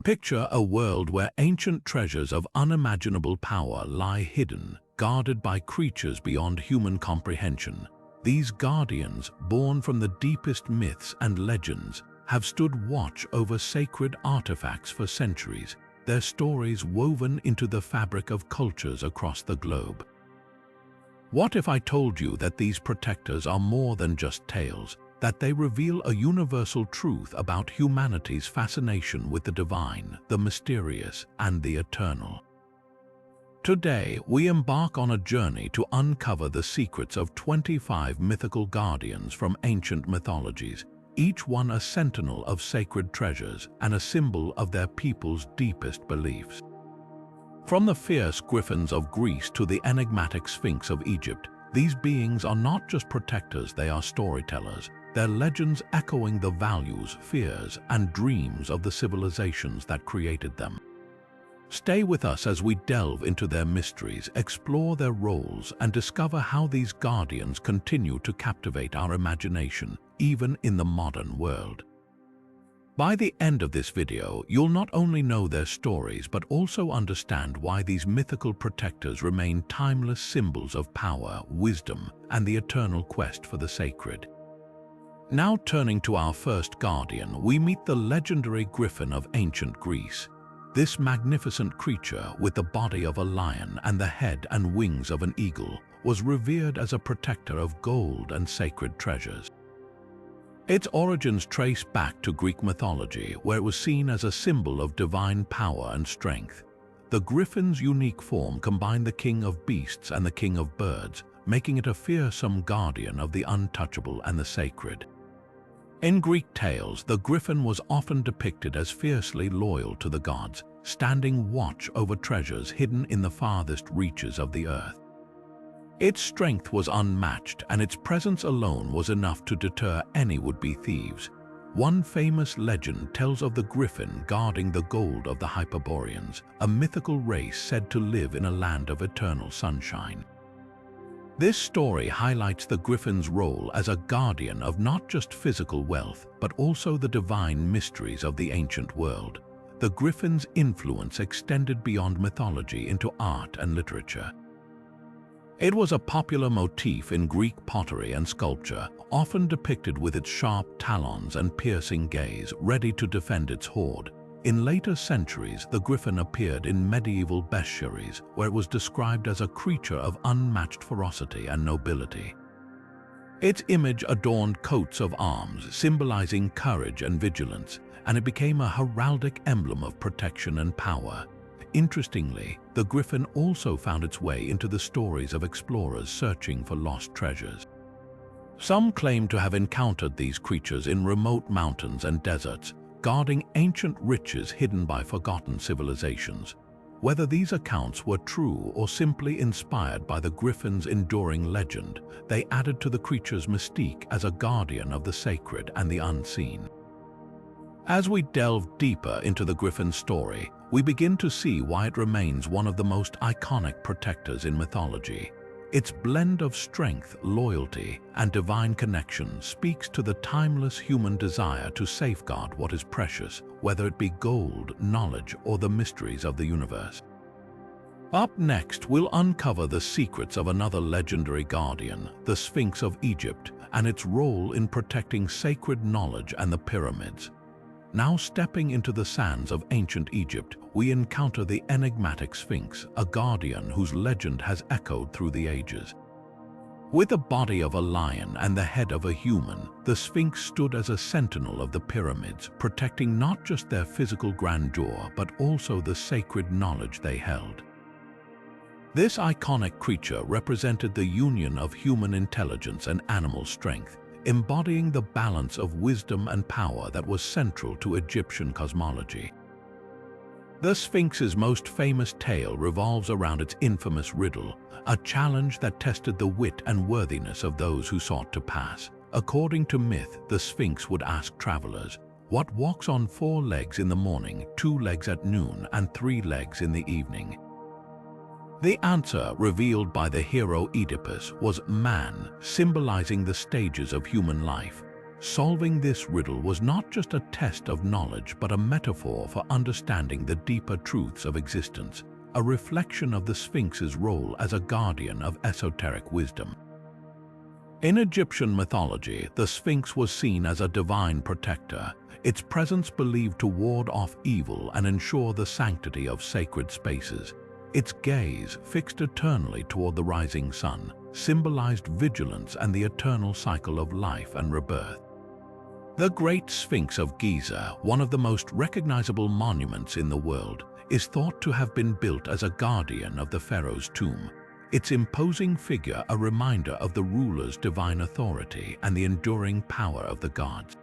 Picture a world where ancient treasures of unimaginable power lie hidden, guarded by creatures beyond human comprehension. These guardians, born from the deepest myths and legends, have stood watch over sacred artifacts for centuries, their stories woven into the fabric of cultures across the globe. What if I told you that these protectors are more than just tales, that they reveal a universal truth about humanity's fascination with the divine, the mysterious, and the eternal? Today, we embark on a journey to uncover the secrets of 25 mythical guardians from ancient mythologies, each one a sentinel of sacred treasures and a symbol of their people's deepest beliefs. From the fierce griffins of Greece to the enigmatic Sphinx of Egypt, these beings are not just protectors, they are storytellers, their legends echoing the values, fears, and dreams of the civilizations that created them. Stay with us as we delve into their mysteries, explore their roles, and discover how these guardians continue to captivate our imagination, even in the modern world. By the end of this video, you'll not only know their stories, but also understand why these mythical protectors remain timeless symbols of power, wisdom, and the eternal quest for the sacred. Now turning to our first guardian, we meet the legendary Griffin of Ancient Greece. This magnificent creature, with the body of a lion and the head and wings of an eagle, was revered as a protector of gold and sacred treasures. Its origins trace back to Greek mythology, where it was seen as a symbol of divine power and strength. The griffin's unique form combined the king of beasts and the king of birds, making it a fearsome guardian of the untouchable and the sacred. In Greek tales, the griffin was often depicted as fiercely loyal to the gods, standing watch over treasures hidden in the farthest reaches of the earth. Its strength was unmatched, and its presence alone was enough to deter any would-be thieves. One famous legend tells of the griffin guarding the gold of the Hyperboreans, a mythical race said to live in a land of eternal sunshine. This story highlights the griffin's role as a guardian of not just physical wealth, but also the divine mysteries of the ancient world. The griffin's influence extended beyond mythology into art and literature. It was a popular motif in Greek pottery and sculpture, often depicted with its sharp talons and piercing gaze, ready to defend its hoard. In later centuries, the griffin appeared in medieval bestiaries, where it was described as a creature of unmatched ferocity and nobility. Its image adorned coats of arms, symbolizing courage and vigilance, and it became a heraldic emblem of protection and power. Interestingly, the griffin also found its way into the stories of explorers searching for lost treasures. Some claim to have encountered these creatures in remote mountains and deserts, guarding ancient riches hidden by forgotten civilizations. Whether these accounts were true or simply inspired by the griffin's enduring legend, they added to the creature's mystique as a guardian of the sacred and the unseen. As we delve deeper into the griffin's story, we begin to see why it remains one of the most iconic protectors in mythology. Its blend of strength, loyalty, and divine connection speaks to the timeless human desire to safeguard what is precious, whether it be gold, knowledge, or the mysteries of the universe. Up next, we'll uncover the secrets of another legendary guardian, the Sphinx of Egypt, and its role in protecting sacred knowledge and the pyramids. Now stepping into the sands of ancient Egypt, we encounter the enigmatic Sphinx, a guardian whose legend has echoed through the ages. With the body of a lion and the head of a human, the Sphinx stood as a sentinel of the pyramids, protecting not just their physical grandeur, but also the sacred knowledge they held. This iconic creature represented the union of human intelligence and animal strength, embodying the balance of wisdom and power that was central to Egyptian cosmology. The Sphinx's most famous tale revolves around its infamous riddle, a challenge that tested the wit and worthiness of those who sought to pass. According to myth, the Sphinx would ask travelers, "What walks on 4 legs in the morning, 2 legs at noon, and 3 legs in the evening?" The answer, revealed by the hero Oedipus, was man, symbolizing the stages of human life. Solving this riddle was not just a test of knowledge but a metaphor for understanding the deeper truths of existence, a reflection of the Sphinx's role as a guardian of esoteric wisdom. In Egyptian mythology, the Sphinx was seen as a divine protector, its presence believed to ward off evil and ensure the sanctity of sacred spaces. Its gaze, fixed eternally toward the rising sun, symbolized vigilance and the eternal cycle of life and rebirth. The Great Sphinx of Giza, one of the most recognizable monuments in the world, is thought to have been built as a guardian of the pharaoh's tomb, its imposing figure a reminder of the ruler's divine authority and the enduring power of the gods.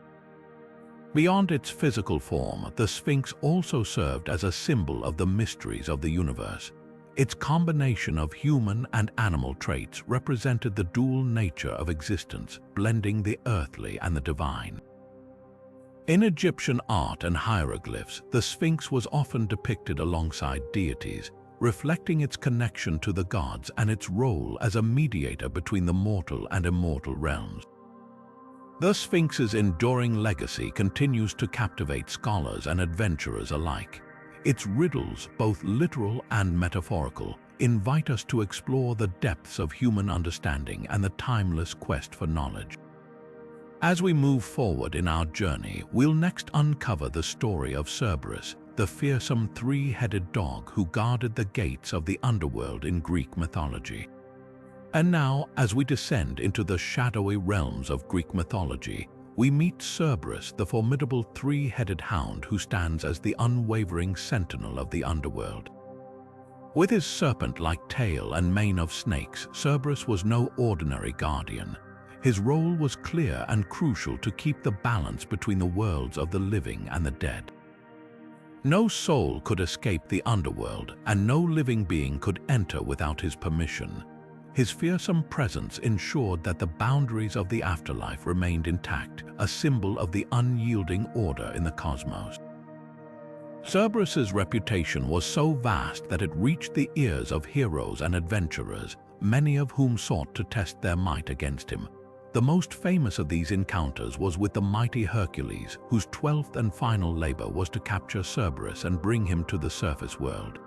Beyond its physical form, the Sphinx also served as a symbol of the mysteries of the universe. Its combination of human and animal traits represented the dual nature of existence, blending the earthly and the divine. In Egyptian art and hieroglyphs, the Sphinx was often depicted alongside deities, reflecting its connection to the gods and its role as a mediator between the mortal and immortal realms. The Sphinx's enduring legacy continues to captivate scholars and adventurers alike. Its riddles, both literal and metaphorical, invite us to explore the depths of human understanding and the timeless quest for knowledge. As we move forward in our journey, we'll next uncover the story of Cerberus, the fearsome three-headed dog who guarded the gates of the underworld in Greek mythology. And now, as we descend into the shadowy realms of Greek mythology, we meet Cerberus, the formidable three-headed hound who stands as the unwavering sentinel of the underworld. With his serpent-like tail and mane of snakes, Cerberus was no ordinary guardian. His role was clear and crucial to keep the balance between the worlds of the living and the dead. No soul could escape the underworld, and no living being could enter without his permission. His fearsome presence ensured that the boundaries of the afterlife remained intact, a symbol of the unyielding order in the cosmos. Cerberus's reputation was so vast that it reached the ears of heroes and adventurers, many of whom sought to test their might against him. The most famous of these encounters was with the mighty Hercules, whose 12th and final labor was to capture Cerberus and bring him to the surface world.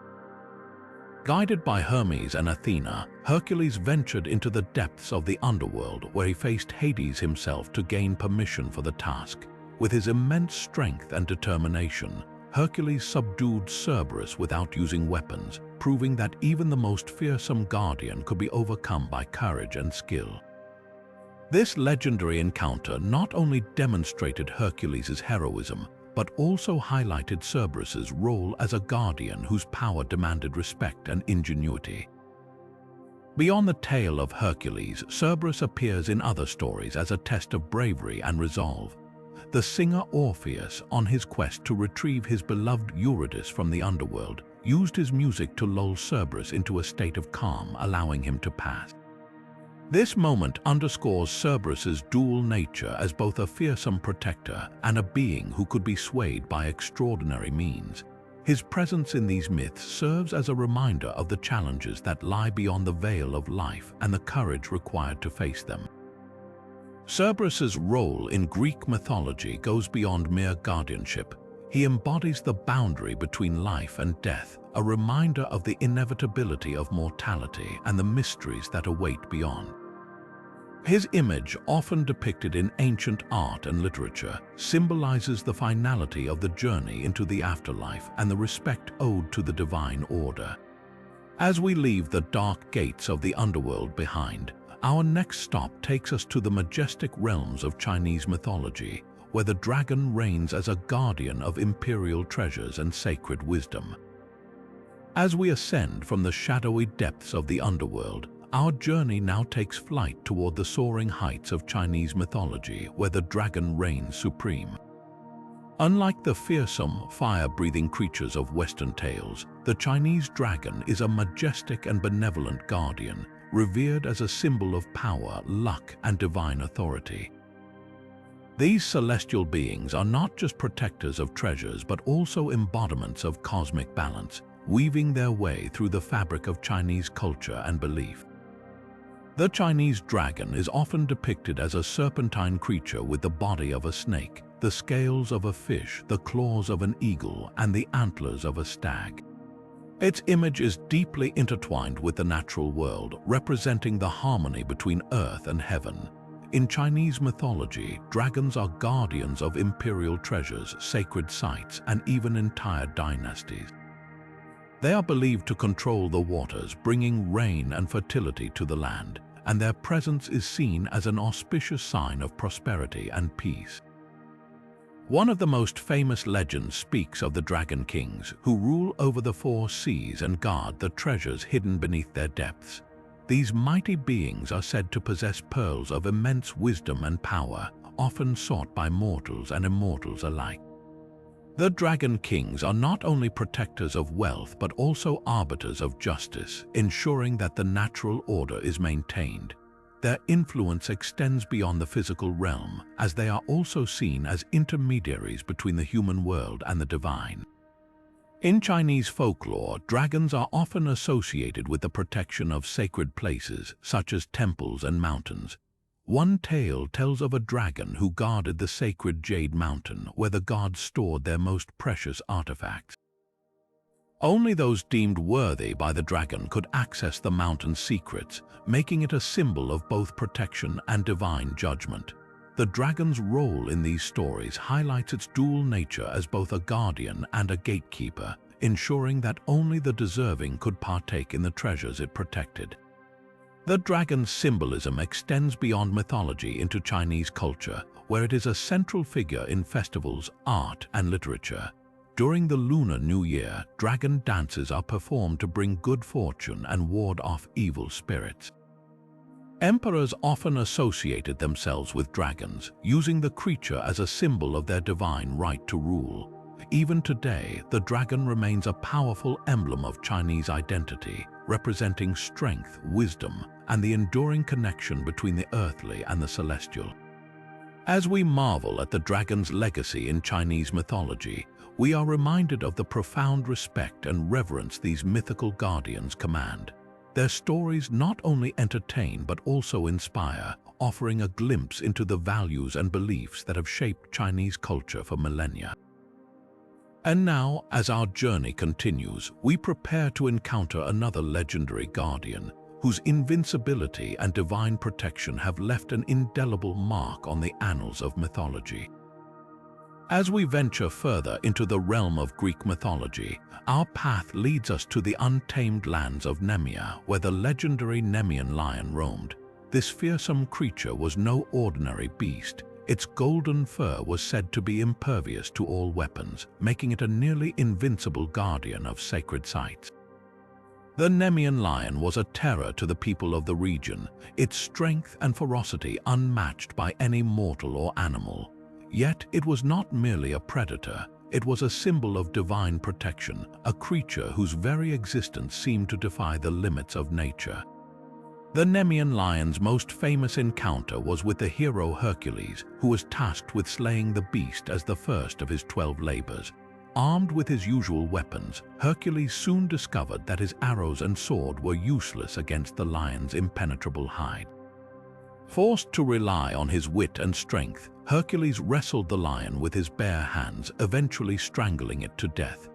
Guided by Hermes and Athena, Hercules ventured into the depths of the underworld where he faced Hades himself to gain permission for the task. With his immense strength and determination, Hercules subdued Cerberus without using weapons, proving that even the most fearsome guardian could be overcome by courage and skill. This legendary encounter not only demonstrated Hercules' heroism, but also highlighted Cerberus's role as a guardian whose power demanded respect and ingenuity. Beyond the tale of Hercules, Cerberus appears in other stories as a test of bravery and resolve. The singer Orpheus, on his quest to retrieve his beloved Eurydice from the underworld, used his music to lull Cerberus into a state of calm, allowing him to pass. This moment underscores Cerberus's dual nature as both a fearsome protector and a being who could be swayed by extraordinary means. His presence in these myths serves as a reminder of the challenges that lie beyond the veil of life and the courage required to face them. Cerberus's role in Greek mythology goes beyond mere guardianship. He embodies the boundary between life and death, a reminder of the inevitability of mortality and the mysteries that await beyond. His image, often depicted in ancient art and literature, symbolizes the finality of the journey into the afterlife and the respect owed to the divine order. As we leave the dark gates of the underworld behind, our next stop takes us to the majestic realms of Chinese mythology, where the dragon reigns as a guardian of imperial treasures and sacred wisdom. As we ascend from the shadowy depths of the underworld, our journey now takes flight toward the soaring heights of Chinese mythology, where the dragon reigns supreme. Unlike the fearsome, fire-breathing creatures of Western tales, the Chinese dragon is a majestic and benevolent guardian, revered as a symbol of power, luck, and divine authority. These celestial beings are not just protectors of treasures but also embodiments of cosmic balance, weaving their way through the fabric of Chinese culture and belief. The Chinese dragon is often depicted as a serpentine creature with the body of a snake, the scales of a fish, the claws of an eagle, and the antlers of a stag. Its image is deeply intertwined with the natural world, representing the harmony between earth and heaven. In Chinese mythology, dragons are guardians of imperial treasures, sacred sites, and even entire dynasties. They are believed to control the waters, bringing rain and fertility to the land, and their presence is seen as an auspicious sign of prosperity and peace. One of the most famous legends speaks of the Dragon Kings, who rule over the four seas and guard the treasures hidden beneath their depths. These mighty beings are said to possess pearls of immense wisdom and power, often sought by mortals and immortals alike. The Dragon Kings are not only protectors of wealth but also arbiters of justice, ensuring that the natural order is maintained. Their influence extends beyond the physical realm, as they are also seen as intermediaries between the human world and the divine. In Chinese folklore, dragons are often associated with the protection of sacred places, such as temples and mountains. One tale tells of a dragon who guarded the sacred Jade Mountain, where the gods stored their most precious artifacts. Only those deemed worthy by the dragon could access the mountain's secrets, making it a symbol of both protection and divine judgment. The dragon's role in these stories highlights its dual nature as both a guardian and a gatekeeper, ensuring that only the deserving could partake in the treasures it protected. The dragon's symbolism extends beyond mythology into Chinese culture, where it is a central figure in festivals, art, and literature. During the Lunar New Year, dragon dances are performed to bring good fortune and ward off evil spirits. Emperors often associated themselves with dragons, using the creature as a symbol of their divine right to rule. Even today, the dragon remains a powerful emblem of Chinese identity, representing strength, wisdom, and the enduring connection between the earthly and the celestial. As we marvel at the dragon's legacy in Chinese mythology, we are reminded of the profound respect and reverence these mythical guardians command. Their stories not only entertain but also inspire, offering a glimpse into the values and beliefs that have shaped Chinese culture for millennia. And now, as our journey continues, we prepare to encounter another legendary guardian, whose invincibility and divine protection have left an indelible mark on the annals of mythology. As we venture further into the realm of Greek mythology, our path leads us to the untamed lands of Nemea, where the legendary Neman Lion roamed. This fearsome creature was no ordinary beast. Its golden fur was said to be impervious to all weapons, making it a nearly invincible guardian of sacred sites. The Neman Lion was a terror to the people of the region, its strength and ferocity unmatched by any mortal or animal. Yet it was not merely a predator, it was a symbol of divine protection, a creature whose very existence seemed to defy the limits of nature. The Neman Lion's most famous encounter was with the hero Hercules, who was tasked with slaying the beast as the first of his 12 labors. Armed with his usual weapons, Hercules soon discovered that his arrows and sword were useless against the lion's impenetrable hide. Forced to rely on his wit and strength, Hercules wrestled the lion with his bare hands, eventually strangling it to death.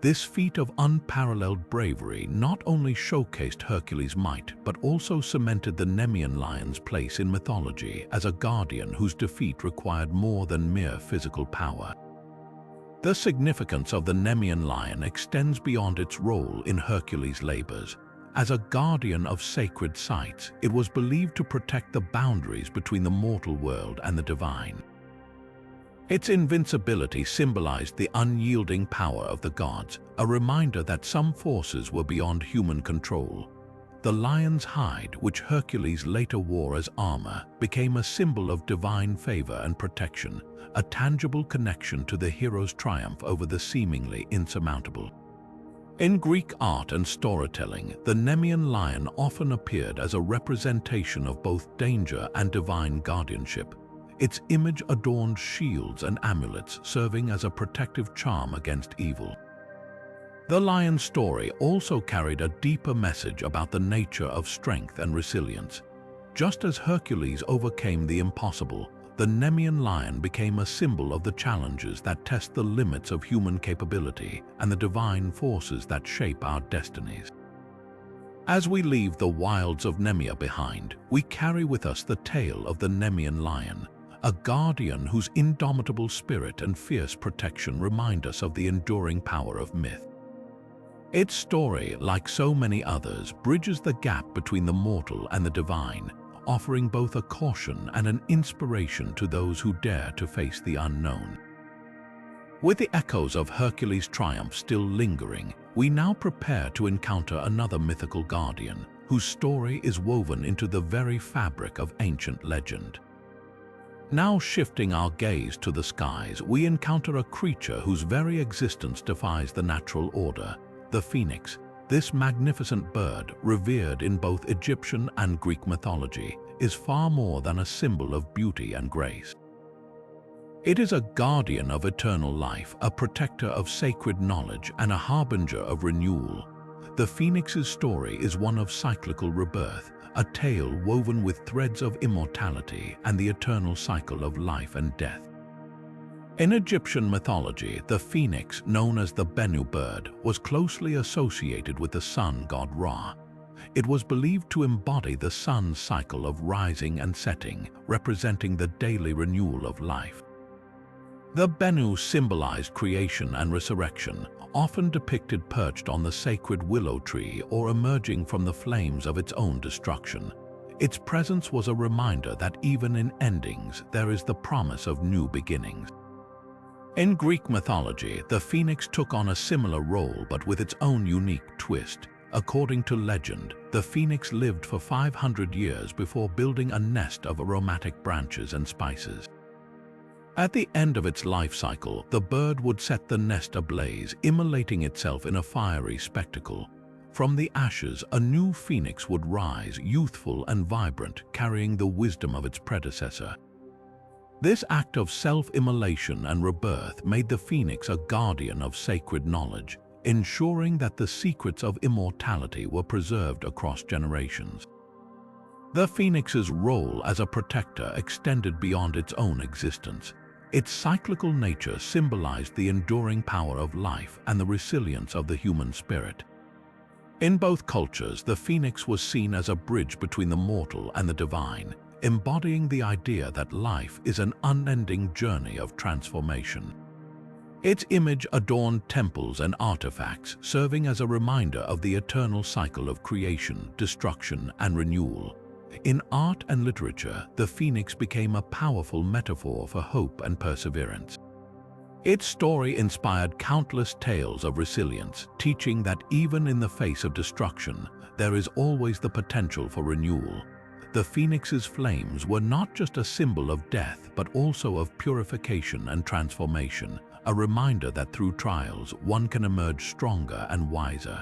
This feat of unparalleled bravery not only showcased Hercules' might, but also cemented the Neman Lion's place in mythology as a guardian whose defeat required more than mere physical power. The significance of the Neman Lion extends beyond its role in Hercules' labors. As a guardian of sacred sites, it was believed to protect the boundaries between the mortal world and the divine. Its invincibility symbolized the unyielding power of the gods, a reminder that some forces were beyond human control. The lion's hide, which Hercules later wore as armor, became a symbol of divine favor and protection, a tangible connection to the hero's triumph over the seemingly insurmountable. In Greek art and storytelling, the Neman Lion often appeared as a representation of both danger and divine guardianship. Its image adorned shields and amulets, serving as a protective charm against evil. The lion's story also carried a deeper message about the nature of strength and resilience. Just as Hercules overcame the impossible, the Neman Lion became a symbol of the challenges that test the limits of human capability and the divine forces that shape our destinies. As we leave the wilds of Nemea behind, we carry with us the tale of the Neman Lion, a guardian whose indomitable spirit and fierce protection remind us of the enduring power of myth. Its story, like so many others, bridges the gap between the mortal and the divine, offering both a caution and an inspiration to those who dare to face the unknown. With the echoes of Hercules' triumph still lingering, we now prepare to encounter another mythical guardian, whose story is woven into the very fabric of ancient legend. Now shifting our gaze to the skies, we encounter a creature whose very existence defies the natural order, the phoenix. This magnificent bird, revered in both Egyptian and Greek mythology, is far more than a symbol of beauty and grace. It is a guardian of eternal life, a protector of sacred knowledge, and a harbinger of renewal. The phoenix's story is one of cyclical rebirth, a tale woven with threads of immortality and the eternal cycle of life and death. In Egyptian mythology, the phoenix, known as the Bennu bird, was closely associated with the sun god Ra. It was believed to embody the sun's cycle of rising and setting, representing the daily renewal of life. The Bennu symbolized creation and resurrection, often depicted perched on the sacred willow tree or emerging from the flames of its own destruction. Its presence was a reminder that even in endings, there is the promise of new beginnings. In Greek mythology, the phoenix took on a similar role but with its own unique twist. According to legend, the phoenix lived for 500 years before building a nest of aromatic branches and spices. At the end of its life cycle, the bird would set the nest ablaze, immolating itself in a fiery spectacle. From the ashes, a new phoenix would rise, youthful and vibrant, carrying the wisdom of its predecessor. This act of self-immolation and rebirth made the phoenix a guardian of sacred knowledge, ensuring that the secrets of immortality were preserved across generations. The phoenix's role as a protector extended beyond its own existence. Its cyclical nature symbolized the enduring power of life and the resilience of the human spirit. In both cultures, the phoenix was seen as a bridge between the mortal and the divine, embodying the idea that life is an unending journey of transformation. Its image adorned temples and artifacts, serving as a reminder of the eternal cycle of creation, destruction, and renewal. In art and literature, the phoenix became a powerful metaphor for hope and perseverance. Its story inspired countless tales of resilience, teaching that even in the face of destruction, there is always the potential for renewal. The phoenix's flames were not just a symbol of death, but also of purification and transformation, a reminder that through trials, one can emerge stronger and wiser.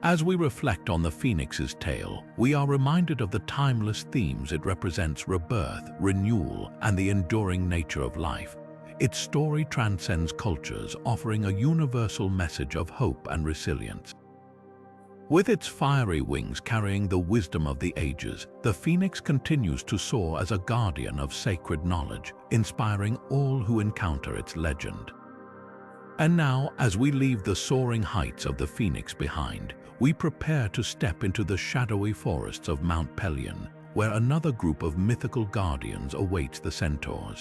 As we reflect on the phoenix's tale, we are reminded of the timeless themes it represents: rebirth, renewal, and the enduring nature of life. Its story transcends cultures, offering a universal message of hope and resilience. With its fiery wings carrying the wisdom of the ages, the phoenix continues to soar as a guardian of sacred knowledge, inspiring all who encounter its legend. And now, as we leave the soaring heights of the phoenix behind, we prepare to step into the shadowy forests of Mount Pelion, where another group of mythical guardians awaits the centaurs.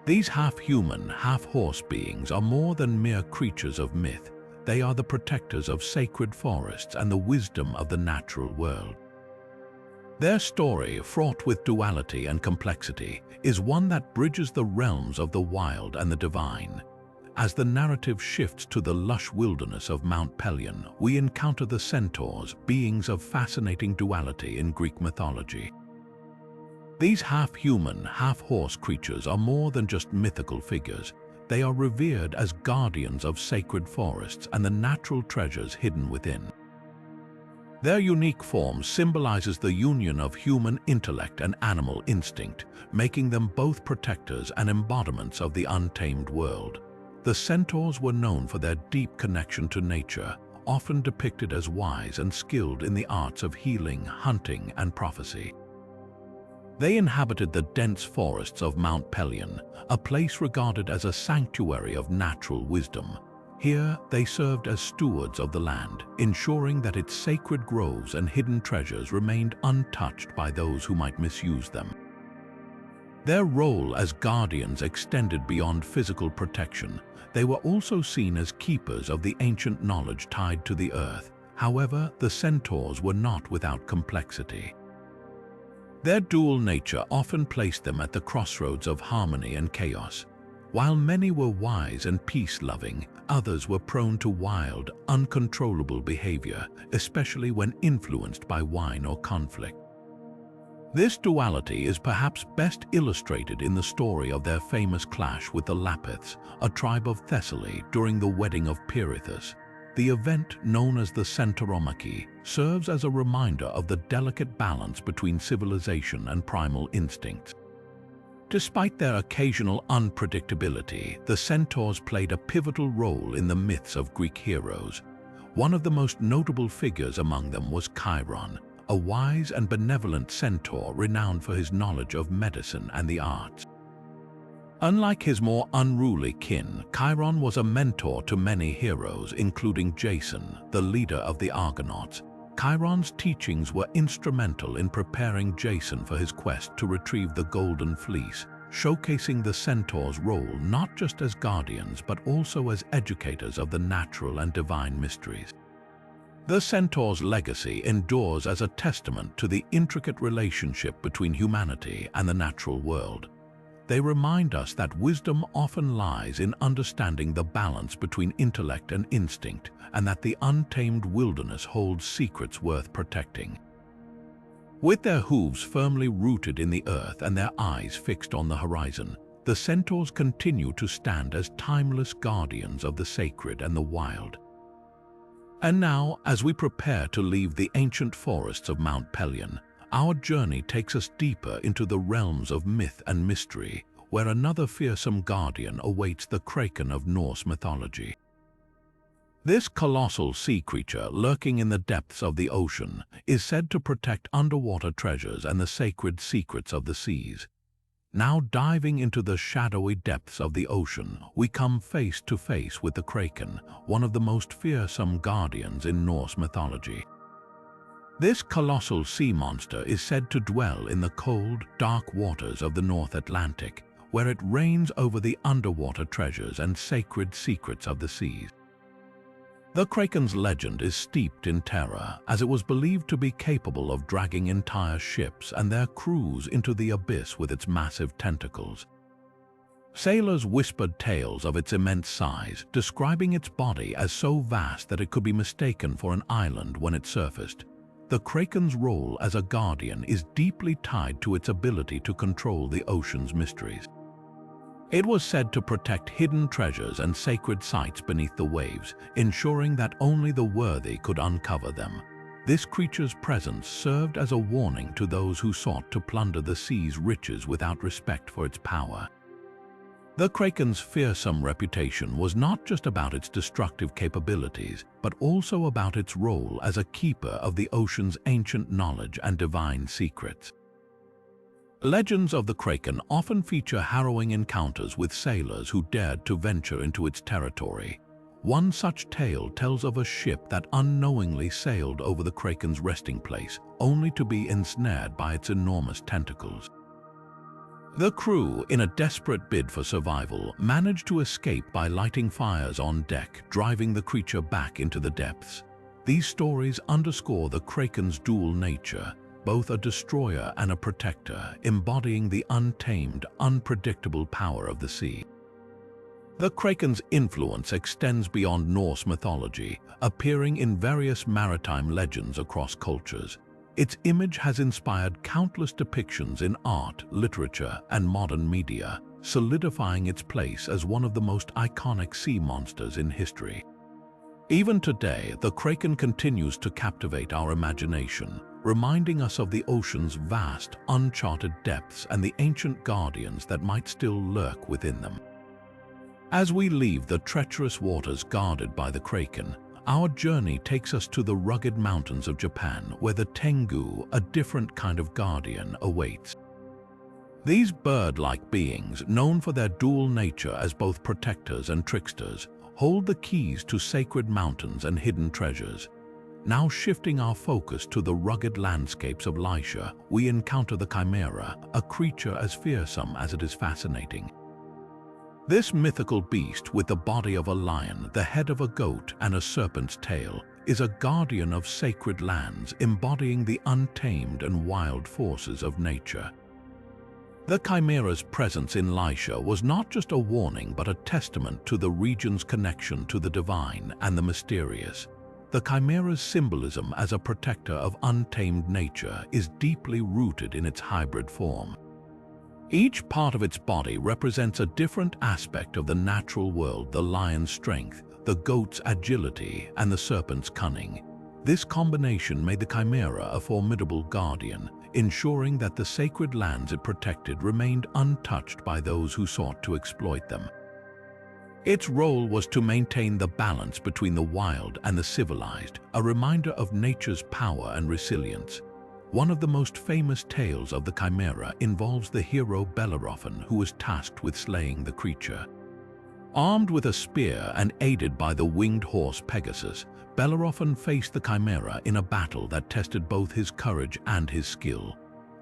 These half-human, half-horse beings are more than mere creatures of myth. They are the protectors of sacred forests and the wisdom of the natural world. Their story, fraught with duality and complexity, is one that bridges the realms of the wild and the divine. As the narrative shifts to the lush wilderness of Mount Pelion, we encounter the centaurs, beings of fascinating duality in Greek mythology. These half-human, half-horse creatures are more than just mythical figures. They are revered as guardians of sacred forests and the natural treasures hidden within. Their unique form symbolizes the union of human intellect and animal instinct, making them both protectors and embodiments of the untamed world. The centaurs were known for their deep connection to nature, often depicted as wise and skilled in the arts of healing, hunting, and prophecy. They inhabited the dense forests of Mount Pelion, a place regarded as a sanctuary of natural wisdom. Here, they served as stewards of the land, ensuring that its sacred groves and hidden treasures remained untouched by those who might misuse them. Their role as guardians extended beyond physical protection. They were also seen as keepers of the ancient knowledge tied to the earth. However, the centaurs were not without complexity. Their dual nature often placed them at the crossroads of harmony and chaos. While many were wise and peace-loving, others were prone to wild, uncontrollable behavior, especially when influenced by wine or conflict. This duality is perhaps best illustrated in the story of their famous clash with the Lapiths, a tribe of Thessaly, during the wedding of Pirithous. The event, known as the Centauromachy, serves as a reminder of the delicate balance between civilization and primal instincts. Despite their occasional unpredictability, the centaurs played a pivotal role in the myths of Greek heroes. One of the most notable figures among them was Chiron, a wise and benevolent centaur renowned for his knowledge of medicine and the arts. Unlike his more unruly kin, Chiron was a mentor to many heroes, including Jason, the leader of the Argonauts. Chiron's teachings were instrumental in preparing Jason for his quest to retrieve the Golden Fleece, showcasing the centaur's role not just as guardians but also as educators of the natural and divine mysteries. The centaur's legacy endures as a testament to the intricate relationship between humanity and the natural world. They remind us that wisdom often lies in understanding the balance between intellect and instinct, and that the untamed wilderness holds secrets worth protecting. With their hooves firmly rooted in the earth and their eyes fixed on the horizon, the centaurs continue to stand as timeless guardians of the sacred and the wild. And now, as we prepare to leave the ancient forests of Mount Pelion, our journey takes us deeper into the realms of myth and mystery, where another fearsome guardian awaits, the Kraken of Norse mythology. This colossal sea creature, lurking in the depths of the ocean, is said to protect underwater treasures and the sacred secrets of the seas. Now diving into the shadowy depths of the ocean, we come face to face with the Kraken, one of the most fearsome guardians in Norse mythology. This colossal sea monster is said to dwell in the cold, dark waters of the North Atlantic, where it reigns over the underwater treasures and sacred secrets of the seas. The Kraken's legend is steeped in terror, as it was believed to be capable of dragging entire ships and their crews into the abyss with its massive tentacles. Sailors whispered tales of its immense size, describing its body as so vast that it could be mistaken for an island when it surfaced. The Kraken's role as a guardian is deeply tied to its ability to control the ocean's mysteries. It was said to protect hidden treasures and sacred sites beneath the waves, ensuring that only the worthy could uncover them. This creature's presence served as a warning to those who sought to plunder the sea's riches without respect for its power. The Kraken's fearsome reputation was not just about its destructive capabilities, but also about its role as a keeper of the ocean's ancient knowledge and divine secrets. Legends of the Kraken often feature harrowing encounters with sailors who dared to venture into its territory. One such tale tells of a ship that unknowingly sailed over the Kraken's resting place, only to be ensnared by its enormous tentacles. The crew, in a desperate bid for survival, managed to escape by lighting fires on deck, driving the creature back into the depths. These stories underscore the Kraken's dual nature, both a destroyer and a protector, embodying the untamed, unpredictable power of the sea. The Kraken's influence extends beyond Norse mythology, appearing in various maritime legends across cultures. Its image has inspired countless depictions in art, literature, and modern media, solidifying its place as one of the most iconic sea monsters in history. Even today, the Kraken continues to captivate our imagination, reminding us of the ocean's vast, uncharted depths and the ancient guardians that might still lurk within them. As we leave the treacherous waters guarded by the Kraken, our journey takes us to the rugged mountains of Japan, where the Tangu, a different kind of guardian, awaits. These bird-like beings, known for their dual nature as both protectors and tricksters, hold the keys to sacred mountains and hidden treasures. Now shifting our focus to the rugged landscapes of Lycia, we encounter the Chimera, a creature as fearsome as it is fascinating. This mythical beast, with the body of a lion, the head of a goat, and a serpent's tail, is a guardian of sacred lands, embodying the untamed and wild forces of nature. The Chimera's presence in Lycia was not just a warning but a testament to the region's connection to the divine and the mysterious. The Chimera's symbolism as a protector of untamed nature is deeply rooted in its hybrid form. Each part of its body represents a different aspect of the natural world: the lion's strength, the goat's agility, and the serpent's cunning. This combination made the Chimera a formidable guardian, ensuring that the sacred lands it protected remained untouched by those who sought to exploit them. Its role was to maintain the balance between the wild and the civilized, a reminder of nature's power and resilience. One of the most famous tales of the Chimera involves the hero Bellerophon, who was tasked with slaying the creature. Armed with a spear and aided by the winged horse Pegasus, Bellerophon faced the Chimera in a battle that tested both his courage and his skill.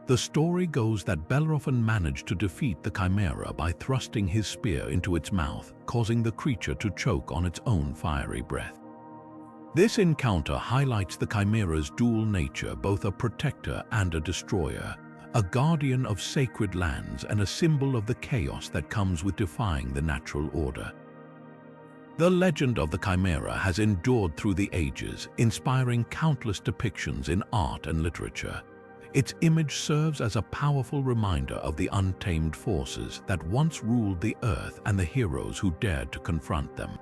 The story goes that Bellerophon managed to defeat the Chimera by thrusting his spear into its mouth, causing the creature to choke on its own fiery breath. This encounter highlights the Chimera's dual nature, both a protector and a destroyer, a guardian of sacred lands and a symbol of the chaos that comes with defying the natural order. The legend of the Chimera has endured through the ages, inspiring countless depictions in art and literature. Its image serves as a powerful reminder of the untamed forces that once ruled the earth and the heroes who dared to confront them.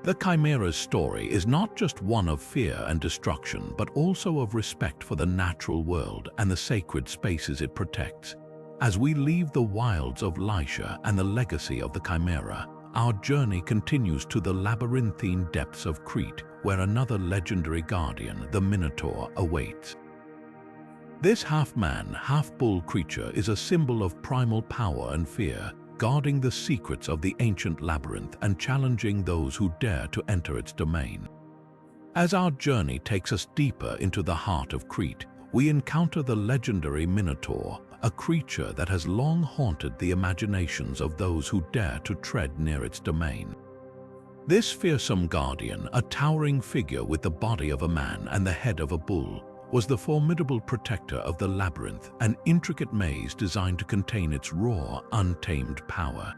The Chimera's story is not just one of fear and destruction, but also of respect for the natural world and the sacred spaces it protects. As we leave the wilds of Lycia and the legacy of the Chimera, our journey continues to the labyrinthine depths of Crete, where another legendary guardian, the Minotaur, awaits. This half-man, half-bull creature is a symbol of primal power and fear, guarding the secrets of the ancient labyrinth and challenging those who dare to enter its domain. As our journey takes us deeper into the heart of Crete, we encounter the legendary Minotaur, a creature that has long haunted the imaginations of those who dare to tread near its domain. This fearsome guardian, a towering figure with the body of a man and the head of a bull, was the formidable protector of the labyrinth, an intricate maze designed to contain its raw, untamed power.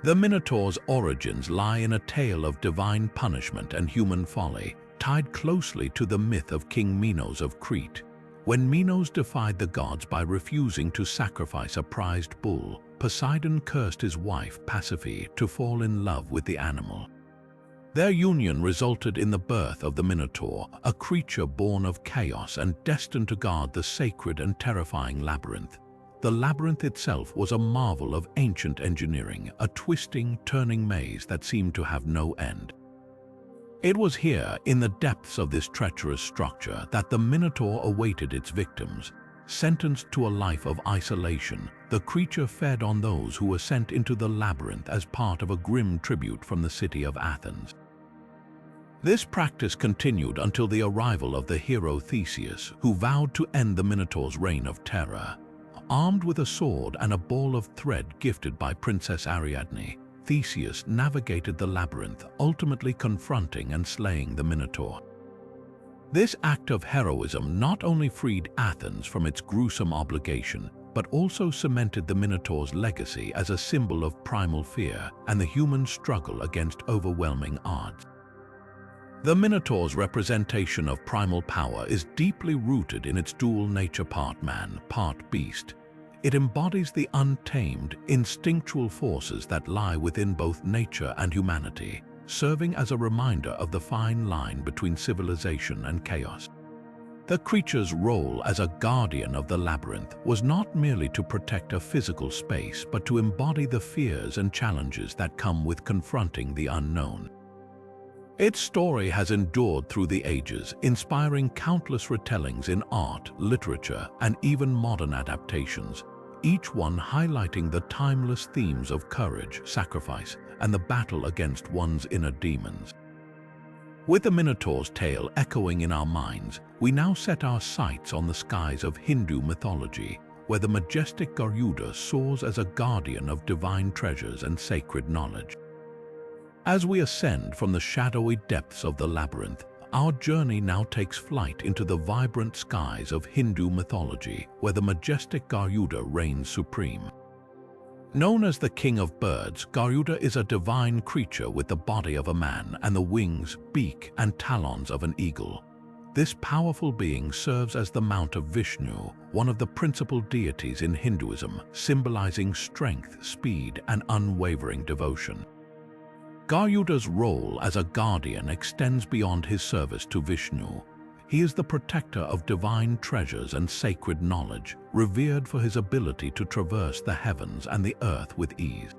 The Minotaur's origins lie in a tale of divine punishment and human folly, tied closely to the myth of King Minos of Crete. When Minos defied the gods by refusing to sacrifice a prized bull, Poseidon cursed his wife Pasiphae to fall in love with the animal. Their union resulted in the birth of the Minotaur, a creature born of chaos and destined to guard the sacred and terrifying labyrinth. The labyrinth itself was a marvel of ancient engineering, a twisting, turning maze that seemed to have no end. It was here, in the depths of this treacherous structure, that the Minotaur awaited its victims. Sentenced to a life of isolation, the creature fed on those who were sent into the labyrinth as part of a grim tribute from the city of Athens. This practice continued until the arrival of the hero Theseus, who vowed to end the Minotaur's reign of terror. Armed with a sword and a ball of thread gifted by Princess Ariadne, Theseus navigated the labyrinth, ultimately confronting and slaying the Minotaur. This act of heroism not only freed Athens from its gruesome obligation, but also cemented the Minotaur's legacy as a symbol of primal fear and the human struggle against overwhelming odds. The Minotaur's representation of primal power is deeply rooted in its dual nature, part man, part beast. It embodies the untamed, instinctual forces that lie within both nature and humanity, serving as a reminder of the fine line between civilization and chaos. The creature's role as a guardian of the labyrinth was not merely to protect a physical space, but to embody the fears and challenges that come with confronting the unknown. Its story has endured through the ages, inspiring countless retellings in art, literature, and even modern adaptations. each one highlighting the timeless themes of courage, sacrifice, and the battle against one's inner demons. With the Minotaur's tale echoing in our minds, we now set our sights on the skies of Hindu mythology, where the majestic Garuda soars as a guardian of divine treasures and sacred knowledge. As we ascend from the shadowy depths of the labyrinth, our journey now takes flight into the vibrant skies of Hindu mythology, where the majestic Garuda reigns supreme. Known as the King of Birds, Garuda is a divine creature with the body of a man and the wings, beak, and talons of an eagle. This powerful being serves as the mount of Vishnu, one of the principal deities in Hinduism, symbolizing strength, speed, and unwavering devotion. Garuda's role as a guardian extends beyond his service to Vishnu. He is the protector of divine treasures and sacred knowledge, revered for his ability to traverse the heavens and the earth with ease.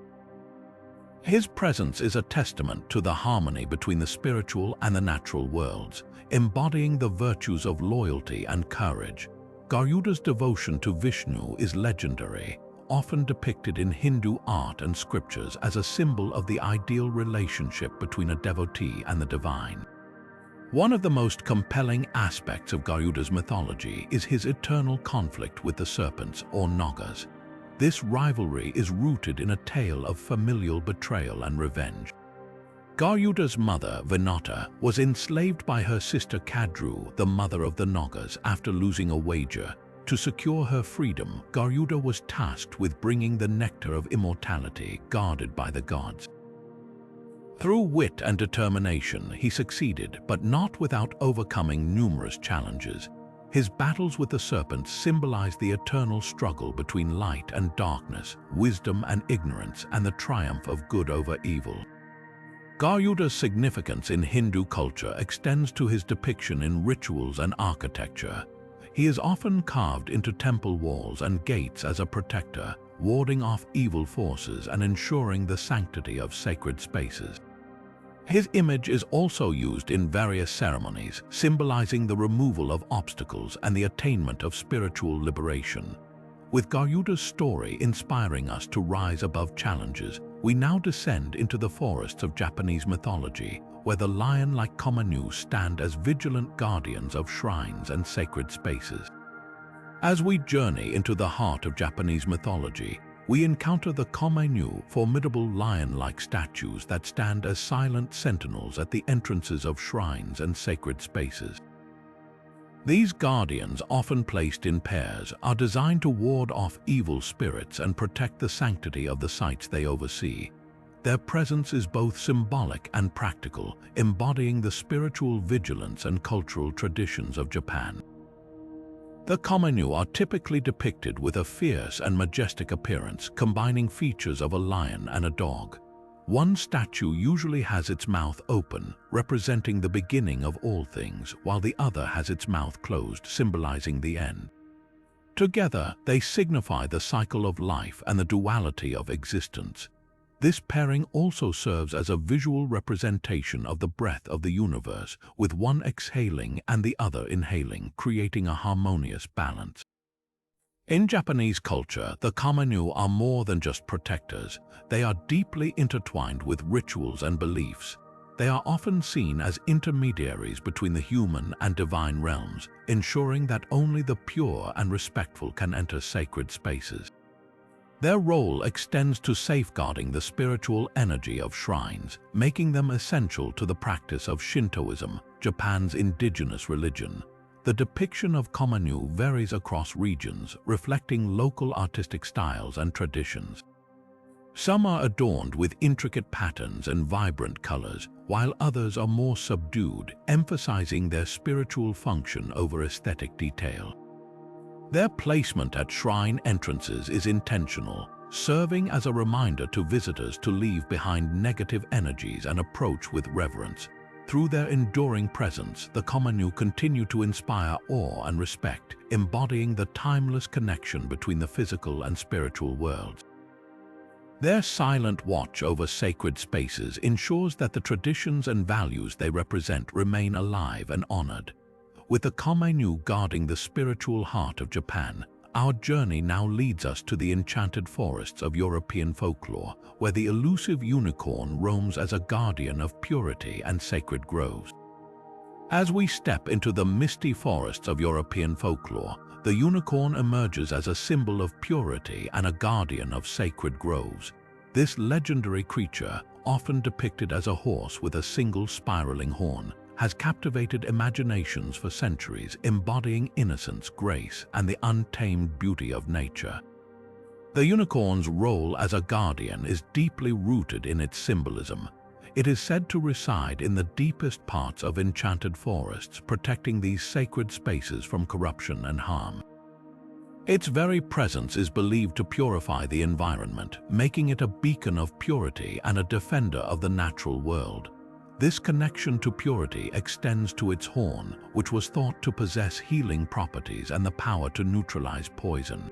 His presence is a testament to the harmony between the spiritual and the natural worlds, embodying the virtues of loyalty and courage. Garuda's devotion to Vishnu is legendary, often depicted in Hindu art and scriptures as a symbol of the ideal relationship between a devotee and the divine. One of the most compelling aspects of Garuda's mythology is his eternal conflict with the serpents, or Nagas. This rivalry is rooted in a tale of familial betrayal and revenge. Garuda's mother, Vinata, was enslaved by her sister Kadru, the mother of the Nagas, after losing a wager. To secure her freedom, Garuda was tasked with bringing the nectar of immortality, guarded by the gods. Through wit and determination, he succeeded, but not without overcoming numerous challenges. His battles with the serpents symbolize the eternal struggle between light and darkness, wisdom and ignorance, and the triumph of good over evil. Garuda's significance in Hindu culture extends to his depiction in rituals and architecture. He is often carved into temple walls and gates as a protector, warding off evil forces and ensuring the sanctity of sacred spaces. His image is also used in various ceremonies, symbolizing the removal of obstacles and the attainment of spiritual liberation. With Garuda's story inspiring us to rise above challenges, we now descend into the forests of Japanese mythology, where the lion-like Commu stand as vigilant guardians of shrines and sacred spaces. As we journey into the heart of Japanese mythology, we encounter the Commu, formidable lion-like statues that stand as silent sentinels at the entrances of shrines and sacred spaces. These guardians, often placed in pairs, are designed to ward off evil spirits and protect the sanctity of the sites they oversee. Their presence is both symbolic and practical, embodying the spiritual vigilance and cultural traditions of Japan. The Commu are typically depicted with a fierce and majestic appearance, combining features of a lion and a dog. One statue usually has its mouth open, representing the beginning of all things, while the other has its mouth closed, symbolizing the end. Together, they signify the cycle of life and the duality of existence. This pairing also serves as a visual representation of the breath of the universe, with one exhaling and the other inhaling, creating a harmonious balance. In Japanese culture, the Commu are more than just protectors. They are deeply intertwined with rituals and beliefs. They are often seen as intermediaries between the human and divine realms, ensuring that only the pure and respectful can enter sacred spaces. Their role extends to safeguarding the spiritual energy of shrines, making them essential to the practice of Shintoism, Japan's indigenous religion. The depiction of Commu varies across regions, reflecting local artistic styles and traditions. Some are adorned with intricate patterns and vibrant colors, while others are more subdued, emphasizing their spiritual function over aesthetic detail. Their placement at shrine entrances is intentional, serving as a reminder to visitors to leave behind negative energies and approach with reverence. Through their enduring presence, the Commu continue to inspire awe and respect, embodying the timeless connection between the physical and spiritual worlds. Their silent watch over sacred spaces ensures that the traditions and values they represent remain alive and honored. With the Commu guarding the spiritual heart of Japan, our journey now leads us to the enchanted forests of European folklore, where the elusive unicorn roams as a guardian of purity and sacred groves. As we step into the misty forests of European folklore, the unicorn emerges as a symbol of purity and a guardian of sacred groves. This legendary creature, often depicted as a horse with a single spiraling horn, has captivated imaginations for centuries, embodying innocence, grace, and the untamed beauty of nature. The unicorn's role as a guardian is deeply rooted in its symbolism. It is said to reside in the deepest parts of enchanted forests, protecting these sacred spaces from corruption and harm. Its very presence is believed to purify the environment, making it a beacon of purity and a defender of the natural world. This connection to purity extends to its horn, which was thought to possess healing properties and the power to neutralize poison.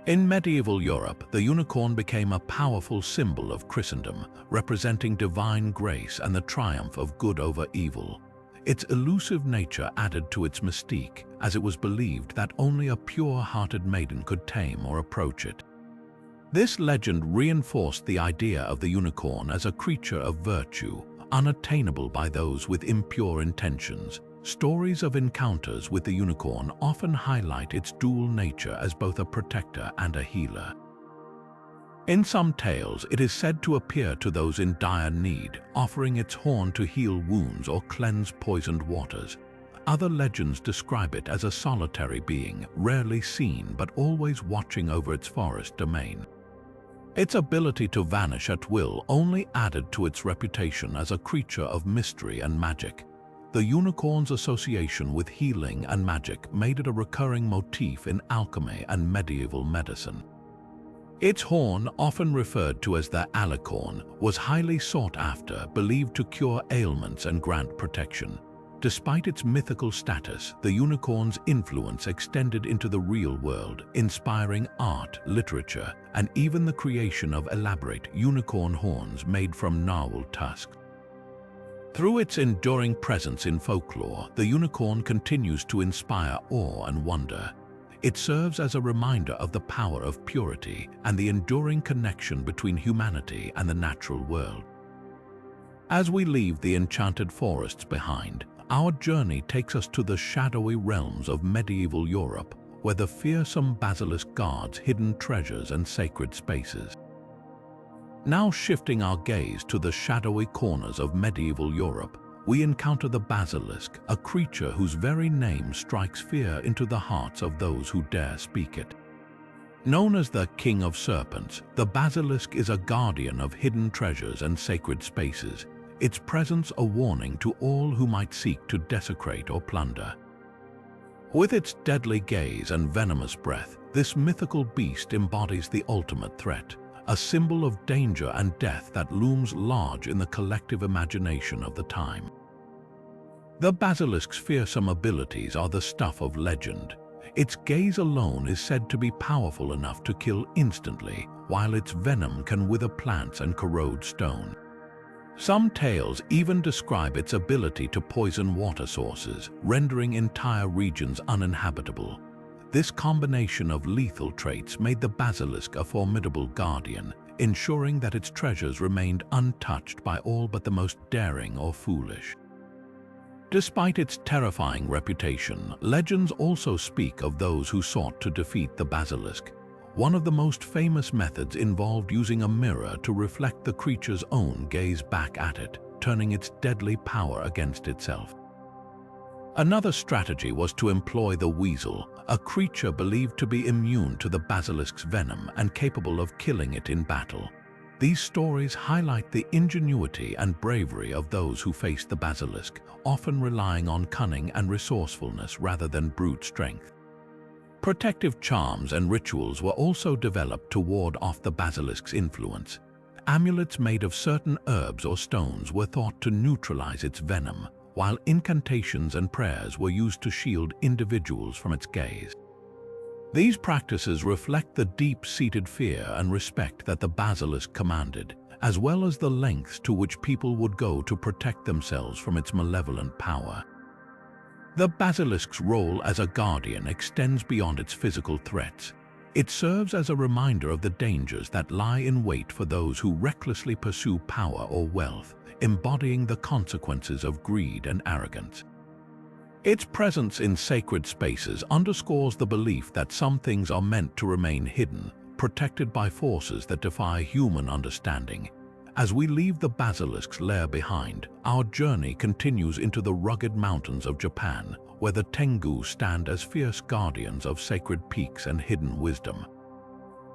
In medieval Europe, the unicorn became a powerful symbol of Christendom, representing divine grace and the triumph of good over evil. Its elusive nature added to its mystique, as it was believed that only a pure-hearted maiden could tame or approach it. This legend reinforced the idea of the unicorn as a creature of virtue, unattainable by those with impure intentions. Stories of encounters with the unicorn often highlight its dual nature as both a protector and a healer. In some tales, it is said to appear to those in dire need, offering its horn to heal wounds or cleanse poisoned waters. Other legends describe it as a solitary being, rarely seen but always watching over its forest domain. Its ability to vanish at will only added to its reputation as a creature of mystery and magic. The unicorn's association with healing and magic made it a recurring motif in alchemy and medieval medicine. Its horn, often referred to as the alicorn, was highly sought after, believed to cure ailments and grant protection. Despite its mythical status, the unicorn's influence extended into the real world, inspiring art, literature, and even the creation of elaborate unicorn horns made from narwhal tusks. Through its enduring presence in folklore, the unicorn continues to inspire awe and wonder. It serves as a reminder of the power of purity and the enduring connection between humanity and the natural world. As we leave the enchanted forests behind, our journey takes us to the shadowy realms of medieval Europe, where the fearsome basilisk guards hidden treasures and sacred spaces. Now shifting our gaze to the shadowy corners of medieval Europe, we encounter the basilisk, a creature whose very name strikes fear into the hearts of those who dare speak it. Known as the King of Serpents, the basilisk is a guardian of hidden treasures and sacred spaces, its presence a warning to all who might seek to desecrate or plunder. With its deadly gaze and venomous breath, this mythical beast embodies the ultimate threat, a symbol of danger and death that looms large in the collective imagination of the time. The basilisk's fearsome abilities are the stuff of legend. Its gaze alone is said to be powerful enough to kill instantly, while its venom can wither plants and corrode stone. Some tales even describe its ability to poison water sources, rendering entire regions uninhabitable. This combination of lethal traits made the basilisk a formidable guardian, ensuring that its treasures remained untouched by all but the most daring or foolish. Despite its terrifying reputation, legends also speak of those who sought to defeat the basilisk. One of the most famous methods involved using a mirror to reflect the creature's own gaze back at it, turning its deadly power against itself. Another strategy was to employ the weasel, a creature believed to be immune to the basilisk's venom and capable of killing it in battle. These stories highlight the ingenuity and bravery of those who faced the basilisk, often relying on cunning and resourcefulness rather than brute strength. Protective charms and rituals were also developed to ward off the basilisk's influence. Amulets made of certain herbs or stones were thought to neutralize its venom, while incantations and prayers were used to shield individuals from its gaze. These practices reflect the deep-seated fear and respect that the basilisk commanded, as well as the lengths to which people would go to protect themselves from its malevolent power. The basilisk's role as a guardian extends beyond its physical threats. It serves as a reminder of the dangers that lie in wait for those who recklessly pursue power or wealth, embodying the consequences of greed and arrogance. Its presence in sacred spaces underscores the belief that some things are meant to remain hidden, protected by forces that defy human understanding. As we leave the basilisk's lair behind, our journey continues into the rugged mountains of Japan, where the Tangu stand as fierce guardians of sacred peaks and hidden wisdom.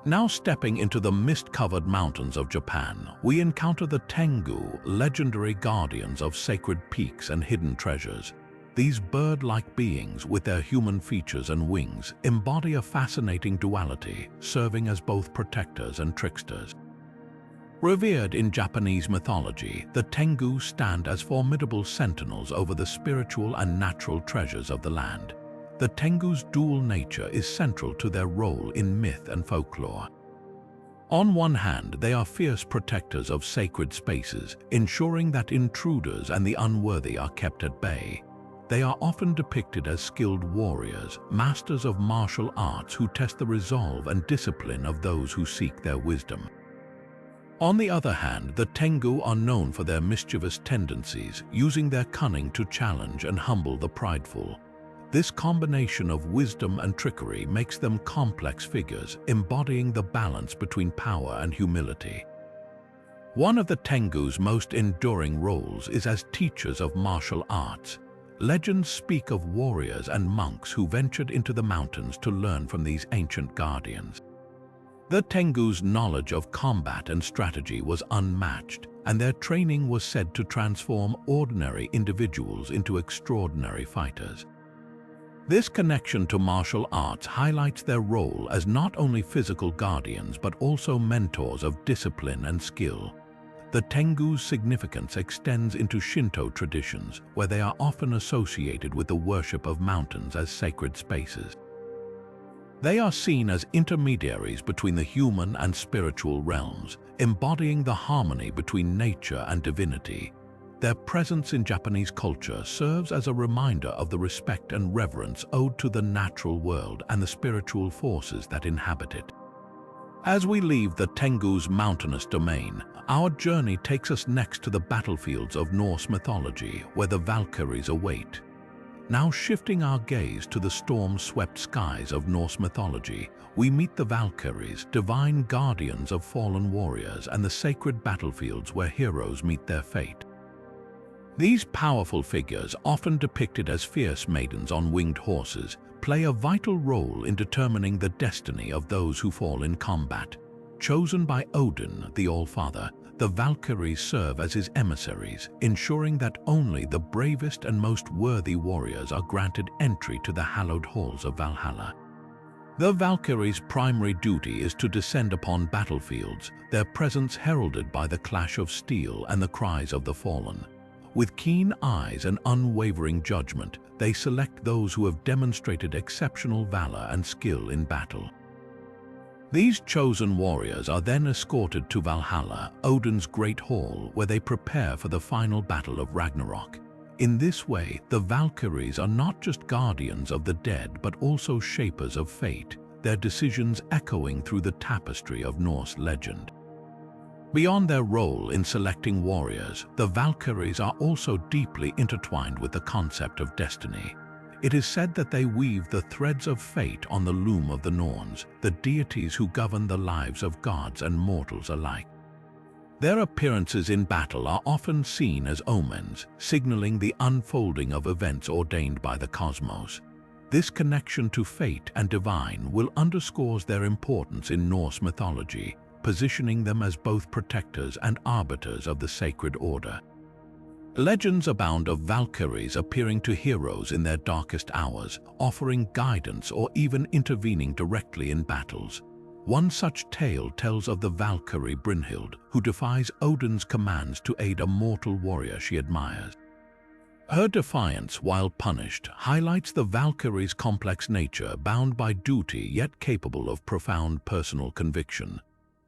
Now stepping into the mist-covered mountains of Japan, we encounter the Tangu, legendary guardians of sacred peaks and hidden treasures. These bird-like beings, with their human features and wings, embody a fascinating duality, serving as both protectors and tricksters. Revered in Japanese mythology, the Tangu stand as formidable sentinels over the spiritual and natural treasures of the land. The Tangu's dual nature is central to their role in myth and folklore. On one hand, they are fierce protectors of sacred spaces, ensuring that intruders and the unworthy are kept at bay. They are often depicted as skilled warriors, masters of martial arts who test the resolve and discipline of those who seek their wisdom. On the other hand, the Tangu are known for their mischievous tendencies, using their cunning to challenge and humble the prideful. This combination of wisdom and trickery makes them complex figures, embodying the balance between power and humility. One of the Tangu's most enduring roles is as teachers of martial arts. Legends speak of warriors and monks who ventured into the mountains to learn from these ancient guardians. The Tangu's knowledge of combat and strategy was unmatched, and their training was said to transform ordinary individuals into extraordinary fighters. This connection to martial arts highlights their role as not only physical guardians but also mentors of discipline and skill. The Tangu's significance extends into Shinto traditions, where they are often associated with the worship of mountains as sacred spaces. They are seen as intermediaries between the human and spiritual realms, embodying the harmony between nature and divinity. Their presence in Japanese culture serves as a reminder of the respect and reverence owed to the natural world and the spiritual forces that inhabit it. As we leave the Tangu's mountainous domain, our journey takes us next to the battlefields of Norse mythology, where the Valkyries await. Now shifting our gaze to the storm-swept skies of Norse mythology, we meet the Valkyries, divine guardians of fallen warriors and the sacred battlefields where heroes meet their fate. These powerful figures, often depicted as fierce maidens on winged horses, play a vital role in determining the destiny of those who fall in combat. Chosen by Odin, the All-Father, the Valkyries serve as his emissaries, ensuring that only the bravest and most worthy warriors are granted entry to the hallowed halls of Valhalla. The Valkyries' primary duty is to descend upon battlefields, their presence heralded by the clash of steel and the cries of the fallen. With keen eyes and unwavering judgment, they select those who have demonstrated exceptional valor and skill in battle. These chosen warriors are then escorted to Valhalla, Odin's great hall, where they prepare for the final battle of Ragnarok. In this way, the Valkyries are not just guardians of the dead but also shapers of fate, their decisions echoing through the tapestry of Norse legend. Beyond their role in selecting warriors, the Valkyries are also deeply intertwined with the concept of destiny. It is said that they weave the threads of fate on the loom of the Norns, the deities who govern the lives of gods and mortals alike. Their appearances in battle are often seen as omens, signaling the unfolding of events ordained by the cosmos. This connection to fate and divine will underscore their importance in Norse mythology, positioning them as both protectors and arbiters of the sacred order. Legends abound of Valkyries appearing to heroes in their darkest hours, offering guidance or even intervening directly in battles. One such tale tells of the Valkyrie Brynhild, who defies Odin's commands to aid a mortal warrior she admires. Her defiance, while punished, highlights the Valkyrie's complex nature, bound by duty yet capable of profound personal conviction.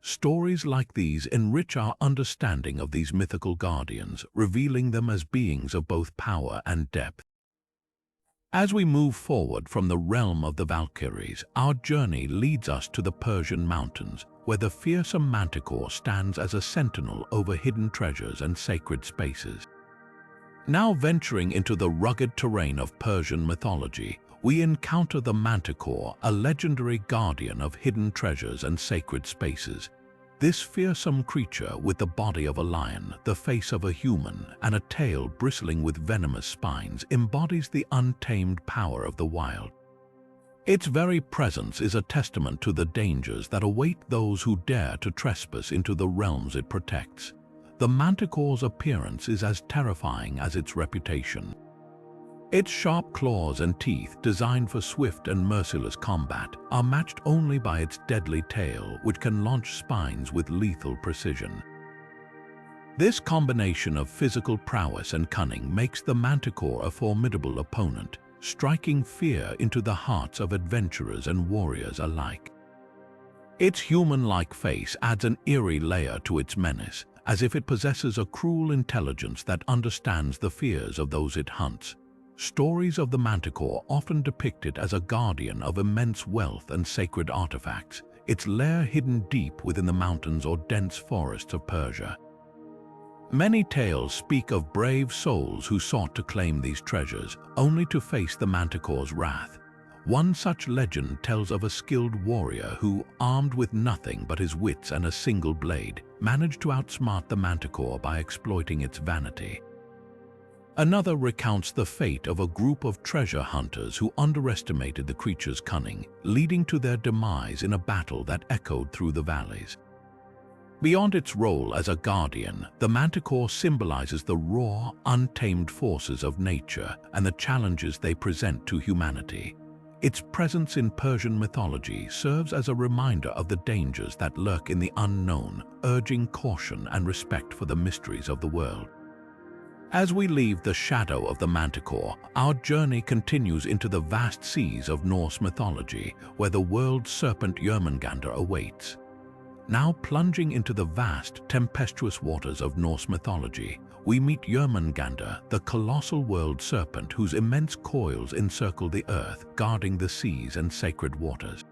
Stories like these enrich our understanding of these mythical guardians, revealing them as beings of both power and depth. As we move forward from the realm of the Valkyries, our journey leads us to the Persian mountains, where the fearsome manticore stands as a sentinel over hidden treasures and sacred spaces. Now venturing into the rugged terrain of Persian mythology, we encounter the manticore, a legendary guardian of hidden treasures and sacred spaces. This fearsome creature, with the body of a lion, the face of a human, and a tail bristling with venomous spines, embodies the untamed power of the wild. Its very presence is a testament to the dangers that await those who dare to trespass into the realms it protects. The manticore's appearance is as terrifying as its reputation. Its sharp claws and teeth, designed for swift and merciless combat, are matched only by its deadly tail, which can launch spines with lethal precision. This combination of physical prowess and cunning makes the manticore a formidable opponent, striking fear into the hearts of adventurers and warriors alike. Its human-like face adds an eerie layer to its menace, as if it possesses a cruel intelligence that understands the fears of those it hunts. Stories of the manticore often depict it as a guardian of immense wealth and sacred artifacts, its lair hidden deep within the mountains or dense forests of Persia. Many tales speak of brave souls who sought to claim these treasures, only to face the manticore's wrath. One such legend tells of a skilled warrior who, armed with nothing but his wits and a single blade, managed to outsmart the manticore by exploiting its vanity. Another recounts the fate of a group of treasure hunters who underestimated the creature's cunning, leading to their demise in a battle that echoed through the valleys. Beyond its role as a guardian, the manticore symbolizes the raw, untamed forces of nature and the challenges they present to humanity. Its presence in Persian mythology serves as a reminder of the dangers that lurk in the unknown, urging caution and respect for the mysteries of the world. As we leave the shadow of the manticore, our journey continues into the vast seas of Norse mythology, where the world serpent Yurman Gander awaits. Now plunging into the vast, tempestuous waters of Norse mythology, we meet Yurman Gander, the colossal world serpent whose immense coils encircle the earth, guarding the seas and sacred waters.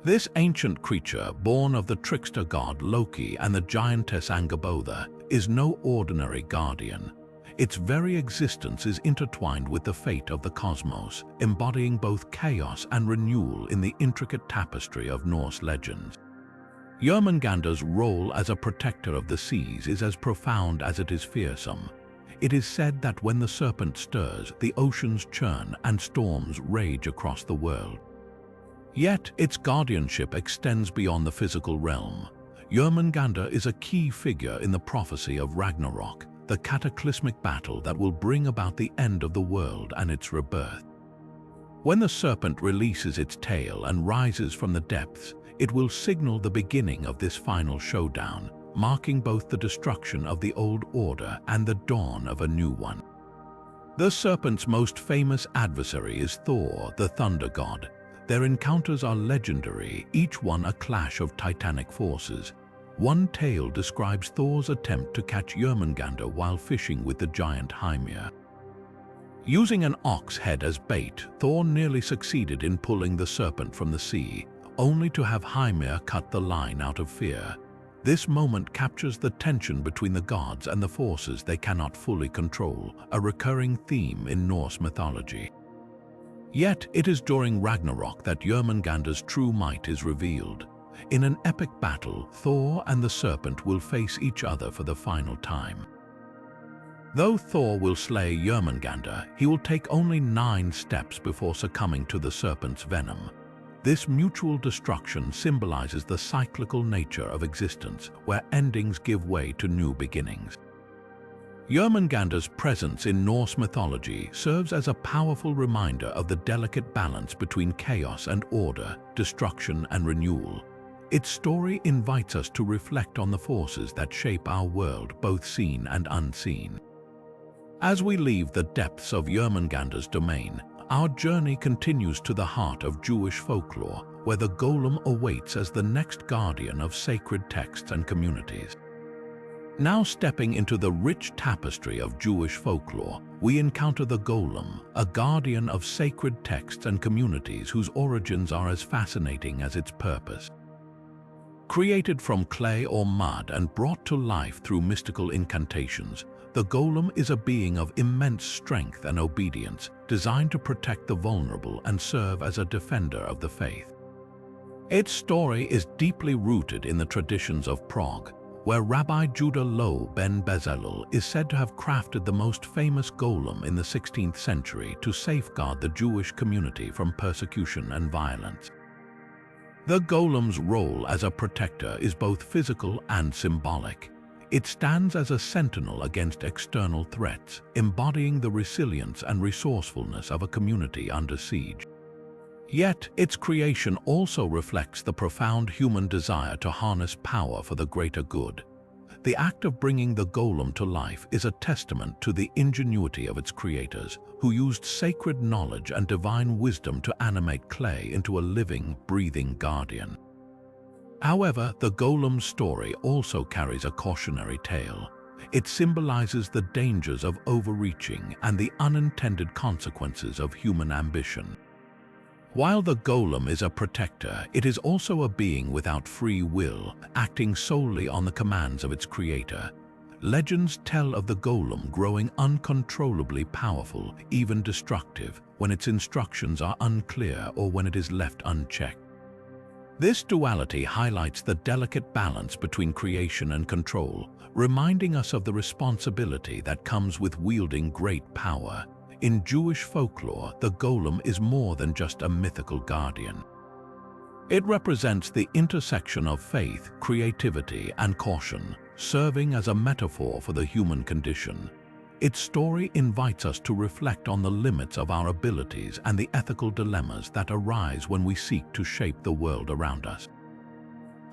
This ancient creature, born of the trickster god Loki and the giantess Angabotha, is no ordinary guardian. Its very existence is intertwined with the fate of the cosmos, embodying both chaos and renewal in the intricate tapestry of Norse legends. Yurman Gander's role as a protector of the seas is as profound as it is fearsome. It is said that when the serpent stirs, the oceans churn and storms rage across the world. Yet, its guardianship extends beyond the physical realm. Yurman Gander is a key figure in the prophecy of Ragnarok, the cataclysmic battle that will bring about the end of the world and its rebirth. When the serpent releases its tail and rises from the depths, it will signal the beginning of this final showdown, marking both the destruction of the old order and the dawn of a new one. The serpent's most famous adversary is Thor, the thunder god. Their encounters are legendary, each one a clash of titanic forces. One tale describes Thor's attempt to catch Jörmungandr while fishing with the giant Hymir. Using an ox head as bait, Thor nearly succeeded in pulling the serpent from the sea, only to have Hymir cut the line out of fear. This moment captures the tension between the gods and the forces they cannot fully control, a recurring theme in Norse mythology. Yet it is during Ragnarok that Jörmungandr's true might is revealed. In an epic battle, Thor and the serpent will face each other for the final time. Though Thor will slay Jörmungandr, he will take only 9 steps before succumbing to the serpent's venom. This mutual destruction symbolizes the cyclical nature of existence, where endings give way to new beginnings. Jörmungandr's presence in Norse mythology serves as a powerful reminder of the delicate balance between chaos and order, destruction and renewal. Its story invites us to reflect on the forces that shape our world, both seen and unseen. As we leave the depths of Jörmungandr's domain, our journey continues to the heart of Jewish folklore, where the Golem awaits as the next guardian of sacred texts and communities. Now stepping into the rich tapestry of Jewish folklore, we encounter the Golem, a guardian of sacred texts and communities whose origins are as fascinating as its purpose. Created from clay or mud and brought to life through mystical incantations, the Golem is a being of immense strength and obedience, designed to protect the vulnerable and serve as a defender of the faith. Its story is deeply rooted in the traditions of Prague, where Rabbi Judah Loew ben Bezalel is said to have crafted the most famous golem in the 16th century to safeguard the Jewish community from persecution and violence. The golem's role as a protector is both physical and symbolic. It stands as a sentinel against external threats, embodying the resilience and resourcefulness of a community under siege. Yet, its creation also reflects the profound human desire to harness power for the greater good. The act of bringing the golem to life is a testament to the ingenuity of its creators, who used sacred knowledge and divine wisdom to animate clay into a living, breathing guardian. However, the golem's story also carries a cautionary tale. It symbolizes the dangers of overreaching and the unintended consequences of human ambition. While the golem is a protector, it is also a being without free will, acting solely on the commands of its creator. Legends tell of the golem growing uncontrollably powerful, even destructive, when its instructions are unclear or when it is left unchecked. This duality highlights the delicate balance between creation and control, reminding us of the responsibility that comes with wielding great power. In Jewish folklore, the golem is more than just a mythical guardian. It represents the intersection of faith, creativity, and caution, serving as a metaphor for the human condition. Its story invites us to reflect on the limits of our abilities and the ethical dilemmas that arise when we seek to shape the world around us.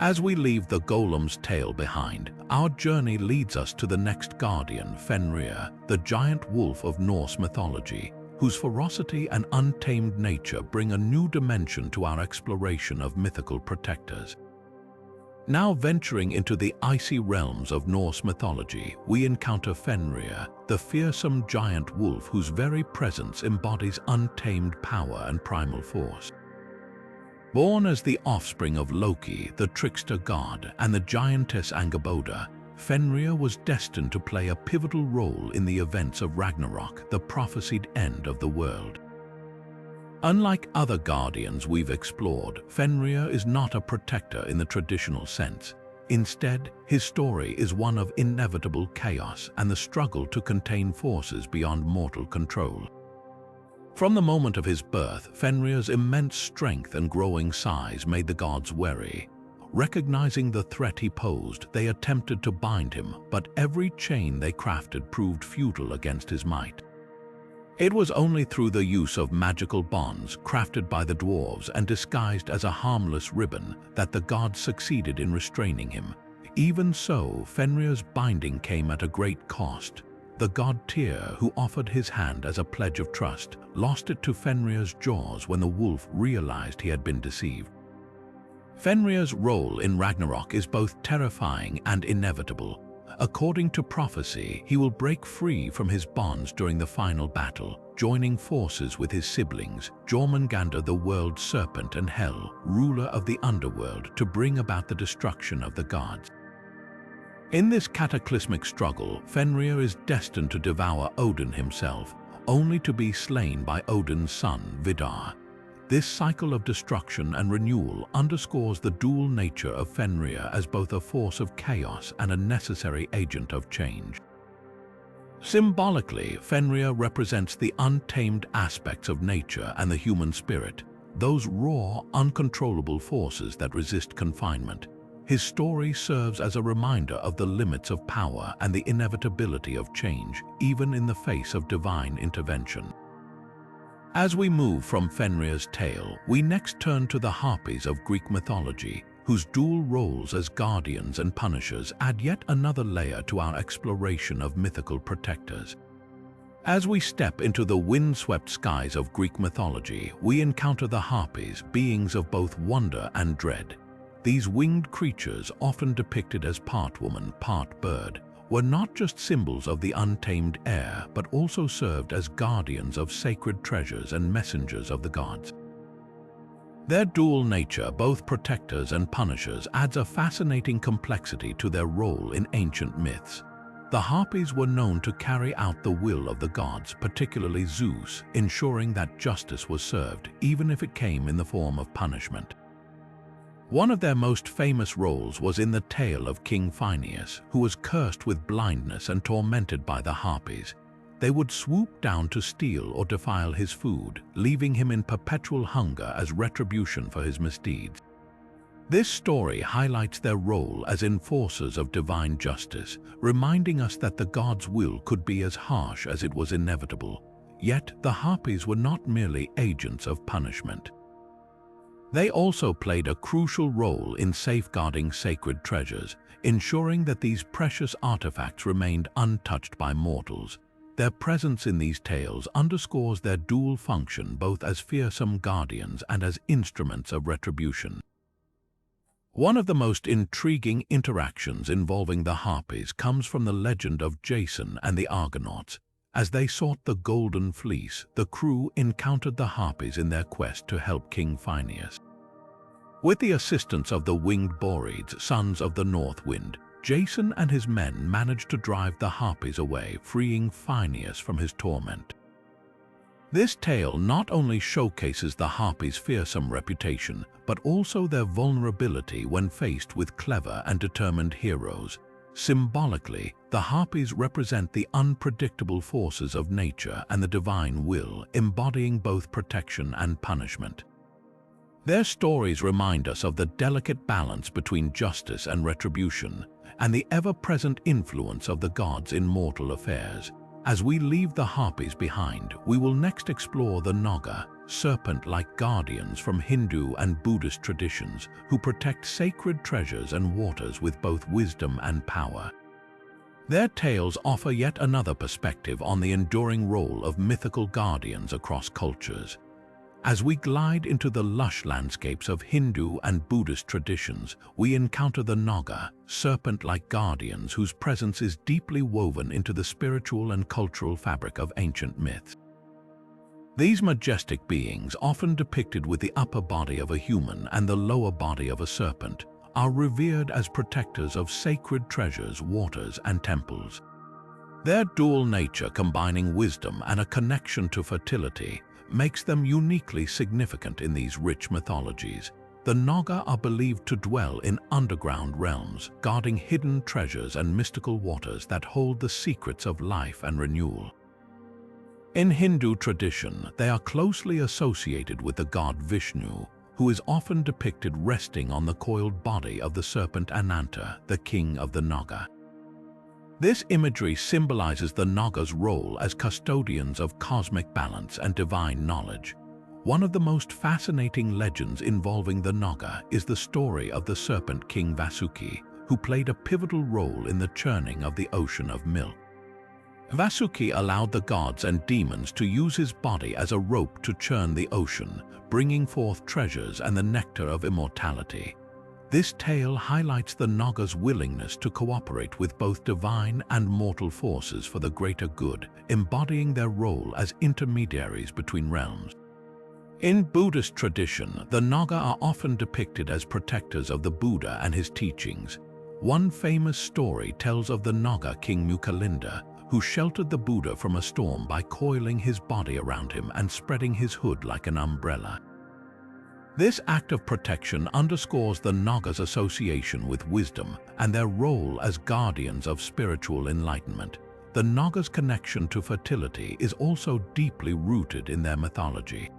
As we leave the golem's tale behind, our journey leads us to the next guardian, Fenrir, the giant wolf of Norse mythology, whose ferocity and untamed nature bring a new dimension to our exploration of mythical protectors. Now venturing into the icy realms of Norse mythology, we encounter Fenrir, the fearsome giant wolf whose very presence embodies untamed power and primal force. Born as the offspring of Loki, the trickster god, and the giantess Angerboda, Fenrir was destined to play a pivotal role in the events of Ragnarok, the prophesied end of the world. Unlike other guardians we've explored, Fenrir is not a protector in the traditional sense. Instead, his story is one of inevitable chaos and the struggle to contain forces beyond mortal control. From the moment of his birth, Fenrir's immense strength and growing size made the gods wary. Recognizing the threat he posed, they attempted to bind him, but every chain they crafted proved futile against his might. It was only through the use of magical bonds crafted by the dwarves and disguised as a harmless ribbon that the gods succeeded in restraining him. Even so, Fenrir's binding came at a great cost. The god Tyr, who offered his hand as a pledge of trust, lost it to Fenrir's jaws when the wolf realized he had been deceived. Fenrir's role in Ragnarok is both terrifying and inevitable. According to prophecy, he will break free from his bonds during the final battle, joining forces with his siblings, Yurman Gander, the world serpent, and Hel, ruler of the Underworld, to bring about the destruction of the gods. In this cataclysmic struggle, Fenrir is destined to devour Odin himself, only to be slain by Odin's son, Vidar. This cycle of destruction and renewal underscores the dual nature of Fenrir as both a force of chaos and a necessary agent of change. Symbolically, Fenrir represents the untamed aspects of nature and the human spirit, those raw, uncontrollable forces that resist confinement. His story serves as a reminder of the limits of power and the inevitability of change, even in the face of divine intervention. As we move from Fenrir's tale, we next turn to the Harpies of Greek mythology, whose dual roles as guardians and punishers add yet another layer to our exploration of mythical protectors. As we step into the windswept skies of Greek mythology, we encounter the Harpies, beings of both wonder and dread. These winged creatures, often depicted as part woman, part bird, were not just symbols of the untamed air, but also served as guardians of sacred treasures and messengers of the gods. Their dual nature, both protectors and punishers, adds a fascinating complexity to their role in ancient myths. The Harpies were known to carry out the will of the gods, particularly Zeus, ensuring that justice was served, even if it came in the form of punishment. One of their most famous roles was in the tale of King Phineus, who was cursed with blindness and tormented by the Harpies. They would swoop down to steal or defile his food, leaving him in perpetual hunger as retribution for his misdeeds. This story highlights their role as enforcers of divine justice, reminding us that the gods' will could be as harsh as it was inevitable. Yet the Harpies were not merely agents of punishment. They also played a crucial role in safeguarding sacred treasures, ensuring that these precious artifacts remained untouched by mortals. Their presence in these tales underscores their dual function, both as fearsome guardians and as instruments of retribution. One of the most intriguing interactions involving the Harpies comes from the legend of Jason and the Argonauts. As they sought the Golden Fleece, the crew encountered the Harpies in their quest to help King Phineus. With the assistance of the winged Boreads, sons of the North Wind, Jason and his men managed to drive the Harpies away, freeing Phineus from his torment. This tale not only showcases the Harpies' fearsome reputation, but also their vulnerability when faced with clever and determined heroes. Symbolically, the Harpies represent the unpredictable forces of nature and the divine will, embodying both protection and punishment. Their stories remind us of the delicate balance between justice and retribution, and the ever-present influence of the gods in mortal affairs. As we leave the Harpies behind, we will next explore the Naga, serpent-like guardians from Hindu and Buddhist traditions who protect sacred treasures and waters with both wisdom and power. Their tales offer yet another perspective on the enduring role of mythical guardians across cultures. As we glide into the lush landscapes of Hindu and Buddhist traditions, we encounter the Naga, serpent-like guardians whose presence is deeply woven into the spiritual and cultural fabric of ancient myths. These majestic beings, often depicted with the upper body of a human and the lower body of a serpent, are revered as protectors of sacred treasures, waters, and temples. Their dual nature, combining wisdom and a connection to fertility, makes them uniquely significant in these rich mythologies. The Naga are believed to dwell in underground realms, guarding hidden treasures and mystical waters that hold the secrets of life and renewal. In Hindu tradition, they are closely associated with the god Vishnu, who is often depicted resting on the coiled body of the serpent Ananta, the king of the Naga. This imagery symbolizes the Naga's role as custodians of cosmic balance and divine knowledge. One of the most fascinating legends involving the Naga is the story of the serpent king Vasuki, who played a pivotal role in the churning of the ocean of milk. Vasuki allowed the gods and demons to use his body as a rope to churn the ocean, bringing forth treasures and the nectar of immortality. This tale highlights the Naga's willingness to cooperate with both divine and mortal forces for the greater good, embodying their role as intermediaries between realms. In Buddhist tradition, the Naga are often depicted as protectors of the Buddha and his teachings. One famous story tells of the Naga king Mukalinda, who sheltered the Buddha from a storm by coiling his body around him and spreading his hood like an umbrella. This act of protection underscores the Naga's association with wisdom and their role as guardians of spiritual enlightenment. The Naga's connection to fertility is also deeply rooted in their mythology.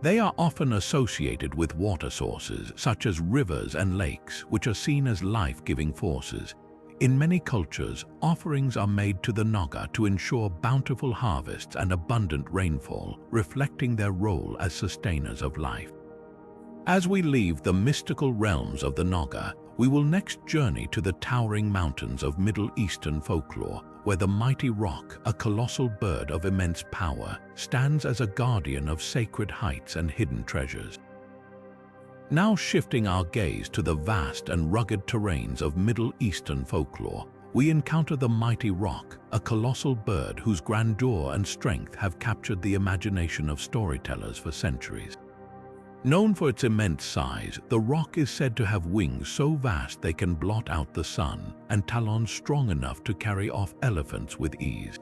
They are often associated with water sources, such as rivers and lakes, which are seen as life-giving forces. In many cultures, offerings are made to the Naga to ensure bountiful harvests and abundant rainfall, reflecting their role as sustainers of life. As we leave the mystical realms of the Naga, we will next journey to the towering mountains of Middle Eastern folklore, where the mighty roc, a colossal bird of immense power, stands as a guardian of sacred heights and hidden treasures. Now shifting our gaze to the vast and rugged terrains of Middle Eastern folklore, we encounter the mighty roc, a colossal bird whose grandeur and strength have captured the imagination of storytellers for centuries. Known for its immense size, the roc is said to have wings so vast they can blot out the sun and talons strong enough to carry off elephants with ease.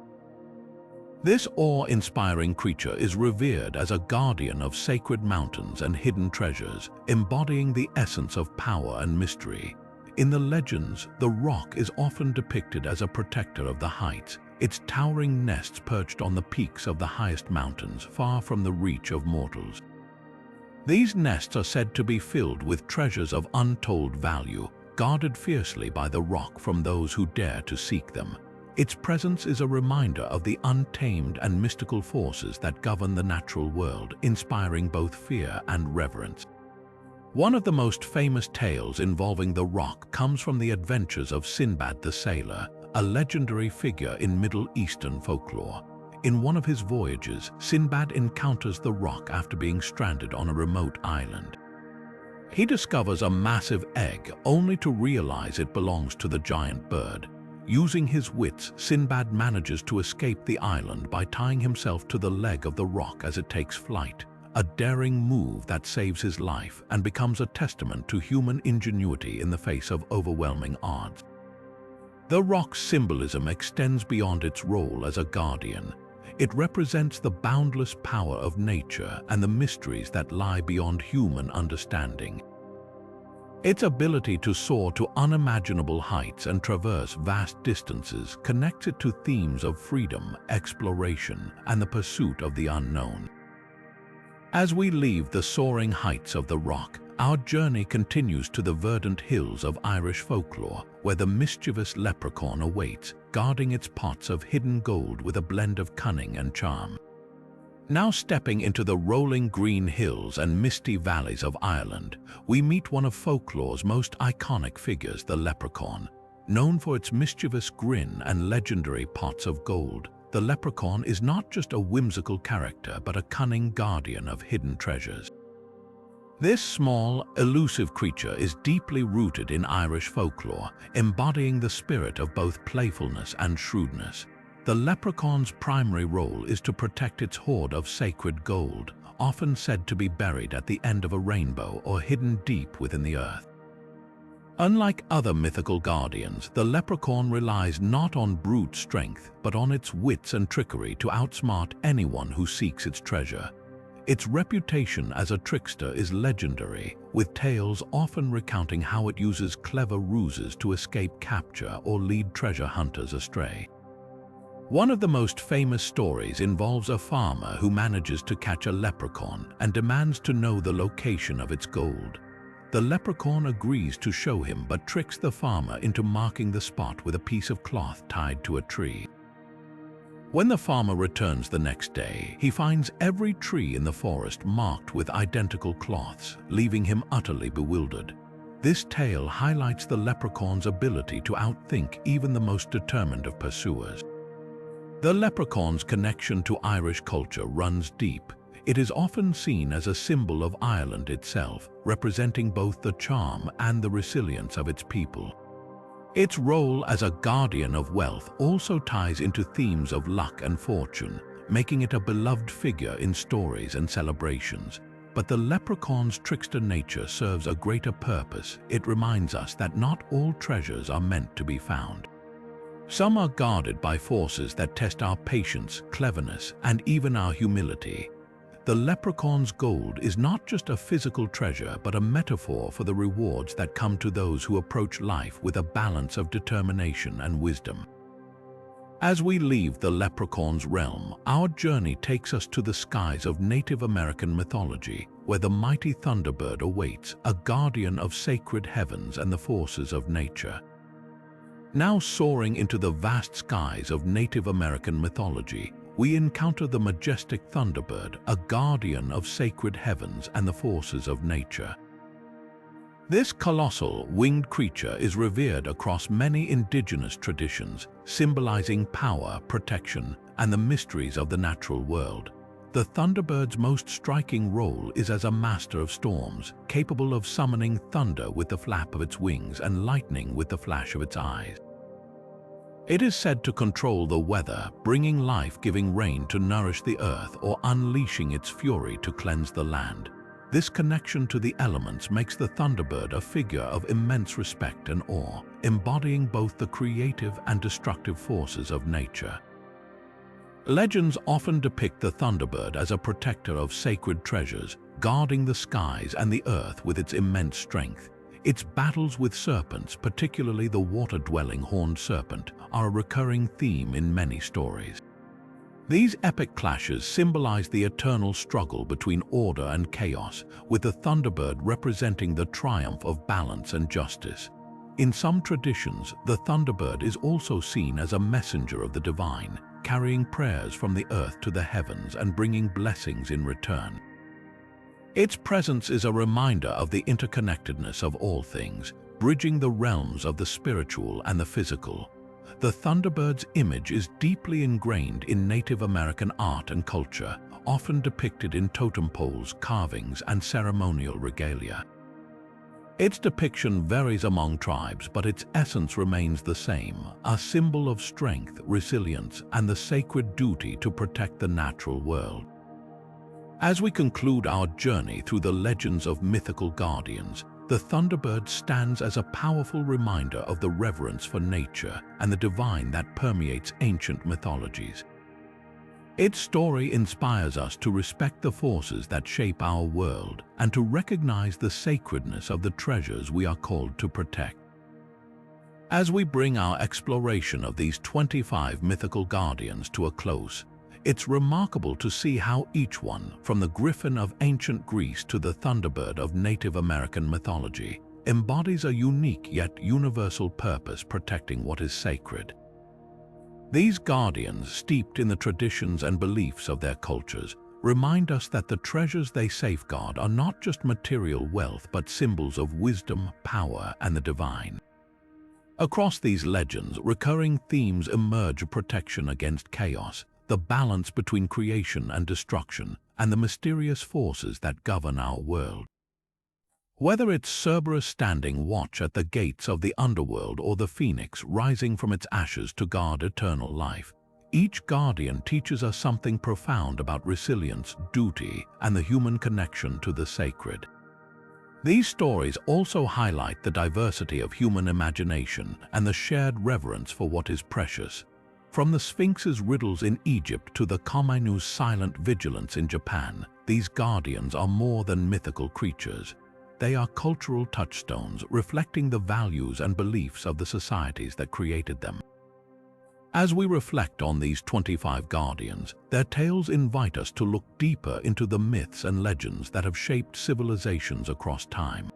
This awe-inspiring creature is revered as a guardian of sacred mountains and hidden treasures, embodying the essence of power and mystery. In the legends, the roc is often depicted as a protector of the heights, its towering nests perched on the peaks of the highest mountains, far from the reach of mortals. These nests are said to be filled with treasures of untold value, guarded fiercely by the roc from those who dare to seek them. Its presence is a reminder of the untamed and mystical forces that govern the natural world, inspiring both fear and reverence. One of the most famous tales involving the roc comes from the adventures of Sinbad the Sailor, a legendary figure in Middle Eastern folklore. In one of his voyages, Sinbad encounters the roc after being stranded on a remote island. He discovers a massive egg, only to realize it belongs to the giant bird. Using his wits, Sinbad manages to escape the island by tying himself to the leg of the roc as it takes flight, a daring move that saves his life and becomes a testament to human ingenuity in the face of overwhelming odds. The roc's symbolism extends beyond its role as a guardian. It represents the boundless power of nature and the mysteries that lie beyond human understanding. Its ability to soar to unimaginable heights and traverse vast distances connects it to themes of freedom, exploration, and the pursuit of the unknown. As we leave the soaring heights of the roc, our journey continues to the verdant hills of Irish folklore, where the mischievous leprechaun awaits, guarding its pots of hidden gold with a blend of cunning and charm. Now stepping into the rolling green hills and misty valleys of Ireland, we meet one of folklore's most iconic figures, the leprechaun. Known for its mischievous grin and legendary pots of gold, the leprechaun is not just a whimsical character but a cunning guardian of hidden treasures. This small, elusive creature is deeply rooted in Irish folklore, embodying the spirit of both playfulness and shrewdness. The leprechaun's primary role is to protect its hoard of sacred gold, often said to be buried at the end of a rainbow or hidden deep within the earth. Unlike other mythical guardians, the leprechaun relies not on brute strength, but on its wits and trickery to outsmart anyone who seeks its treasure. Its reputation as a trickster is legendary, with tales often recounting how it uses clever ruses to escape capture or lead treasure hunters astray. One of the most famous stories involves a farmer who manages to catch a leprechaun and demands to know the location of its gold. The leprechaun agrees to show him but tricks the farmer into marking the spot with a piece of cloth tied to a tree. When the farmer returns the next day, he finds every tree in the forest marked with identical cloths, leaving him utterly bewildered. This tale highlights the leprechaun's ability to outthink even the most determined of pursuers. The leprechaun's connection to Irish culture runs deep. It is often seen as a symbol of Ireland itself, representing both the charm and the resilience of its people. Its role as a guardian of wealth also ties into themes of luck and fortune, making it a beloved figure in stories and celebrations. But the leprechaun's trickster nature serves a greater purpose. It reminds us that not all treasures are meant to be found. Some are guarded by forces that test our patience, cleverness, and even our humility. The leprechaun's gold is not just a physical treasure, but a metaphor for the rewards that come to those who approach life with a balance of determination and wisdom. As we leave the leprechaun's realm, our journey takes us to the skies of Native American mythology, where the mighty Thunderbird awaits, a guardian of sacred heavens and the forces of nature. Now soaring into the vast skies of Native American mythology, we encounter the majestic Thunderbird, a guardian of sacred heavens and the forces of nature. This colossal, winged creature is revered across many indigenous traditions, symbolizing power, protection, and the mysteries of the natural world. The Thunderbird's most striking role is as a master of storms, capable of summoning thunder with the flap of its wings and lightning with the flash of its eyes. It is said to control the weather, bringing life-giving rain to nourish the earth or unleashing its fury to cleanse the land. This connection to the elements makes the Thunderbird a figure of immense respect and awe, embodying both the creative and destructive forces of nature. Legends often depict the Thunderbird as a protector of sacred treasures, guarding the skies and the earth with its immense strength. Its battles with serpents, particularly the water-dwelling horned serpent, are a recurring theme in many stories. These epic clashes symbolize the eternal struggle between order and chaos, with the Thunderbird representing the triumph of balance and justice. In some traditions, the Thunderbird is also seen as a messenger of the divine, carrying prayers from the earth to the heavens and bringing blessings in return. Its presence is a reminder of the interconnectedness of all things, bridging the realms of the spiritual and the physical. The Thunderbird's image is deeply ingrained in Native American art and culture, often depicted in totem poles, carvings, and ceremonial regalia. Its depiction varies among tribes, but its essence remains the same, a symbol of strength, resilience, and the sacred duty to protect the natural world. As we conclude our journey through the legends of mythical guardians, the Thunderbird stands as a powerful reminder of the reverence for nature and the divine that permeates ancient mythologies. Its story inspires us to respect the forces that shape our world and to recognize the sacredness of the treasures we are called to protect. As we bring our exploration of these 25 mythical guardians to a close, it's remarkable to see how each one, from the Griffin of Ancient Greece to the Thunderbird of Native American mythology, embodies a unique yet universal purpose protecting what is sacred. These guardians, steeped in the traditions and beliefs of their cultures, remind us that the treasures they safeguard are not just material wealth but symbols of wisdom, power, and the divine. Across these legends, recurring themes emerge: protection against chaos, the balance between creation and destruction, and the mysterious forces that govern our world. Whether it's Cerberus standing watch at the gates of the Underworld or the Phoenix rising from its ashes to guard eternal life, each guardian teaches us something profound about resilience, duty, and the human connection to the sacred. These stories also highlight the diversity of human imagination and the shared reverence for what is precious. From the Sphinx's riddles in Egypt to the Commu's silent vigilance in Japan, these guardians are more than mythical creatures. They are cultural touchstones reflecting the values and beliefs of the societies that created them. As we reflect on these 25 guardians, their tales invite us to look deeper into the myths and legends that have shaped civilizations across time.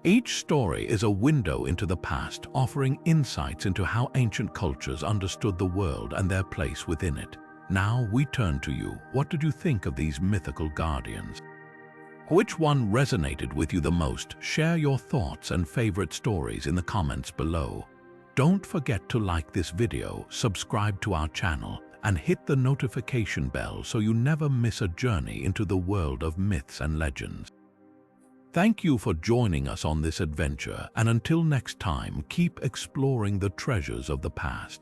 Each story is a window into the past, offering insights into how ancient cultures understood the world and their place within it. Now we turn to you. What did you think of these mythical guardians? Which one resonated with you the most? Share your thoughts and favorite stories in the comments below. Don't forget to like this video, subscribe to our channel, and hit the notification bell so you never miss a journey into the world of myths and legends. Thank you for joining us on this adventure, and until next time, keep exploring the treasures of the past.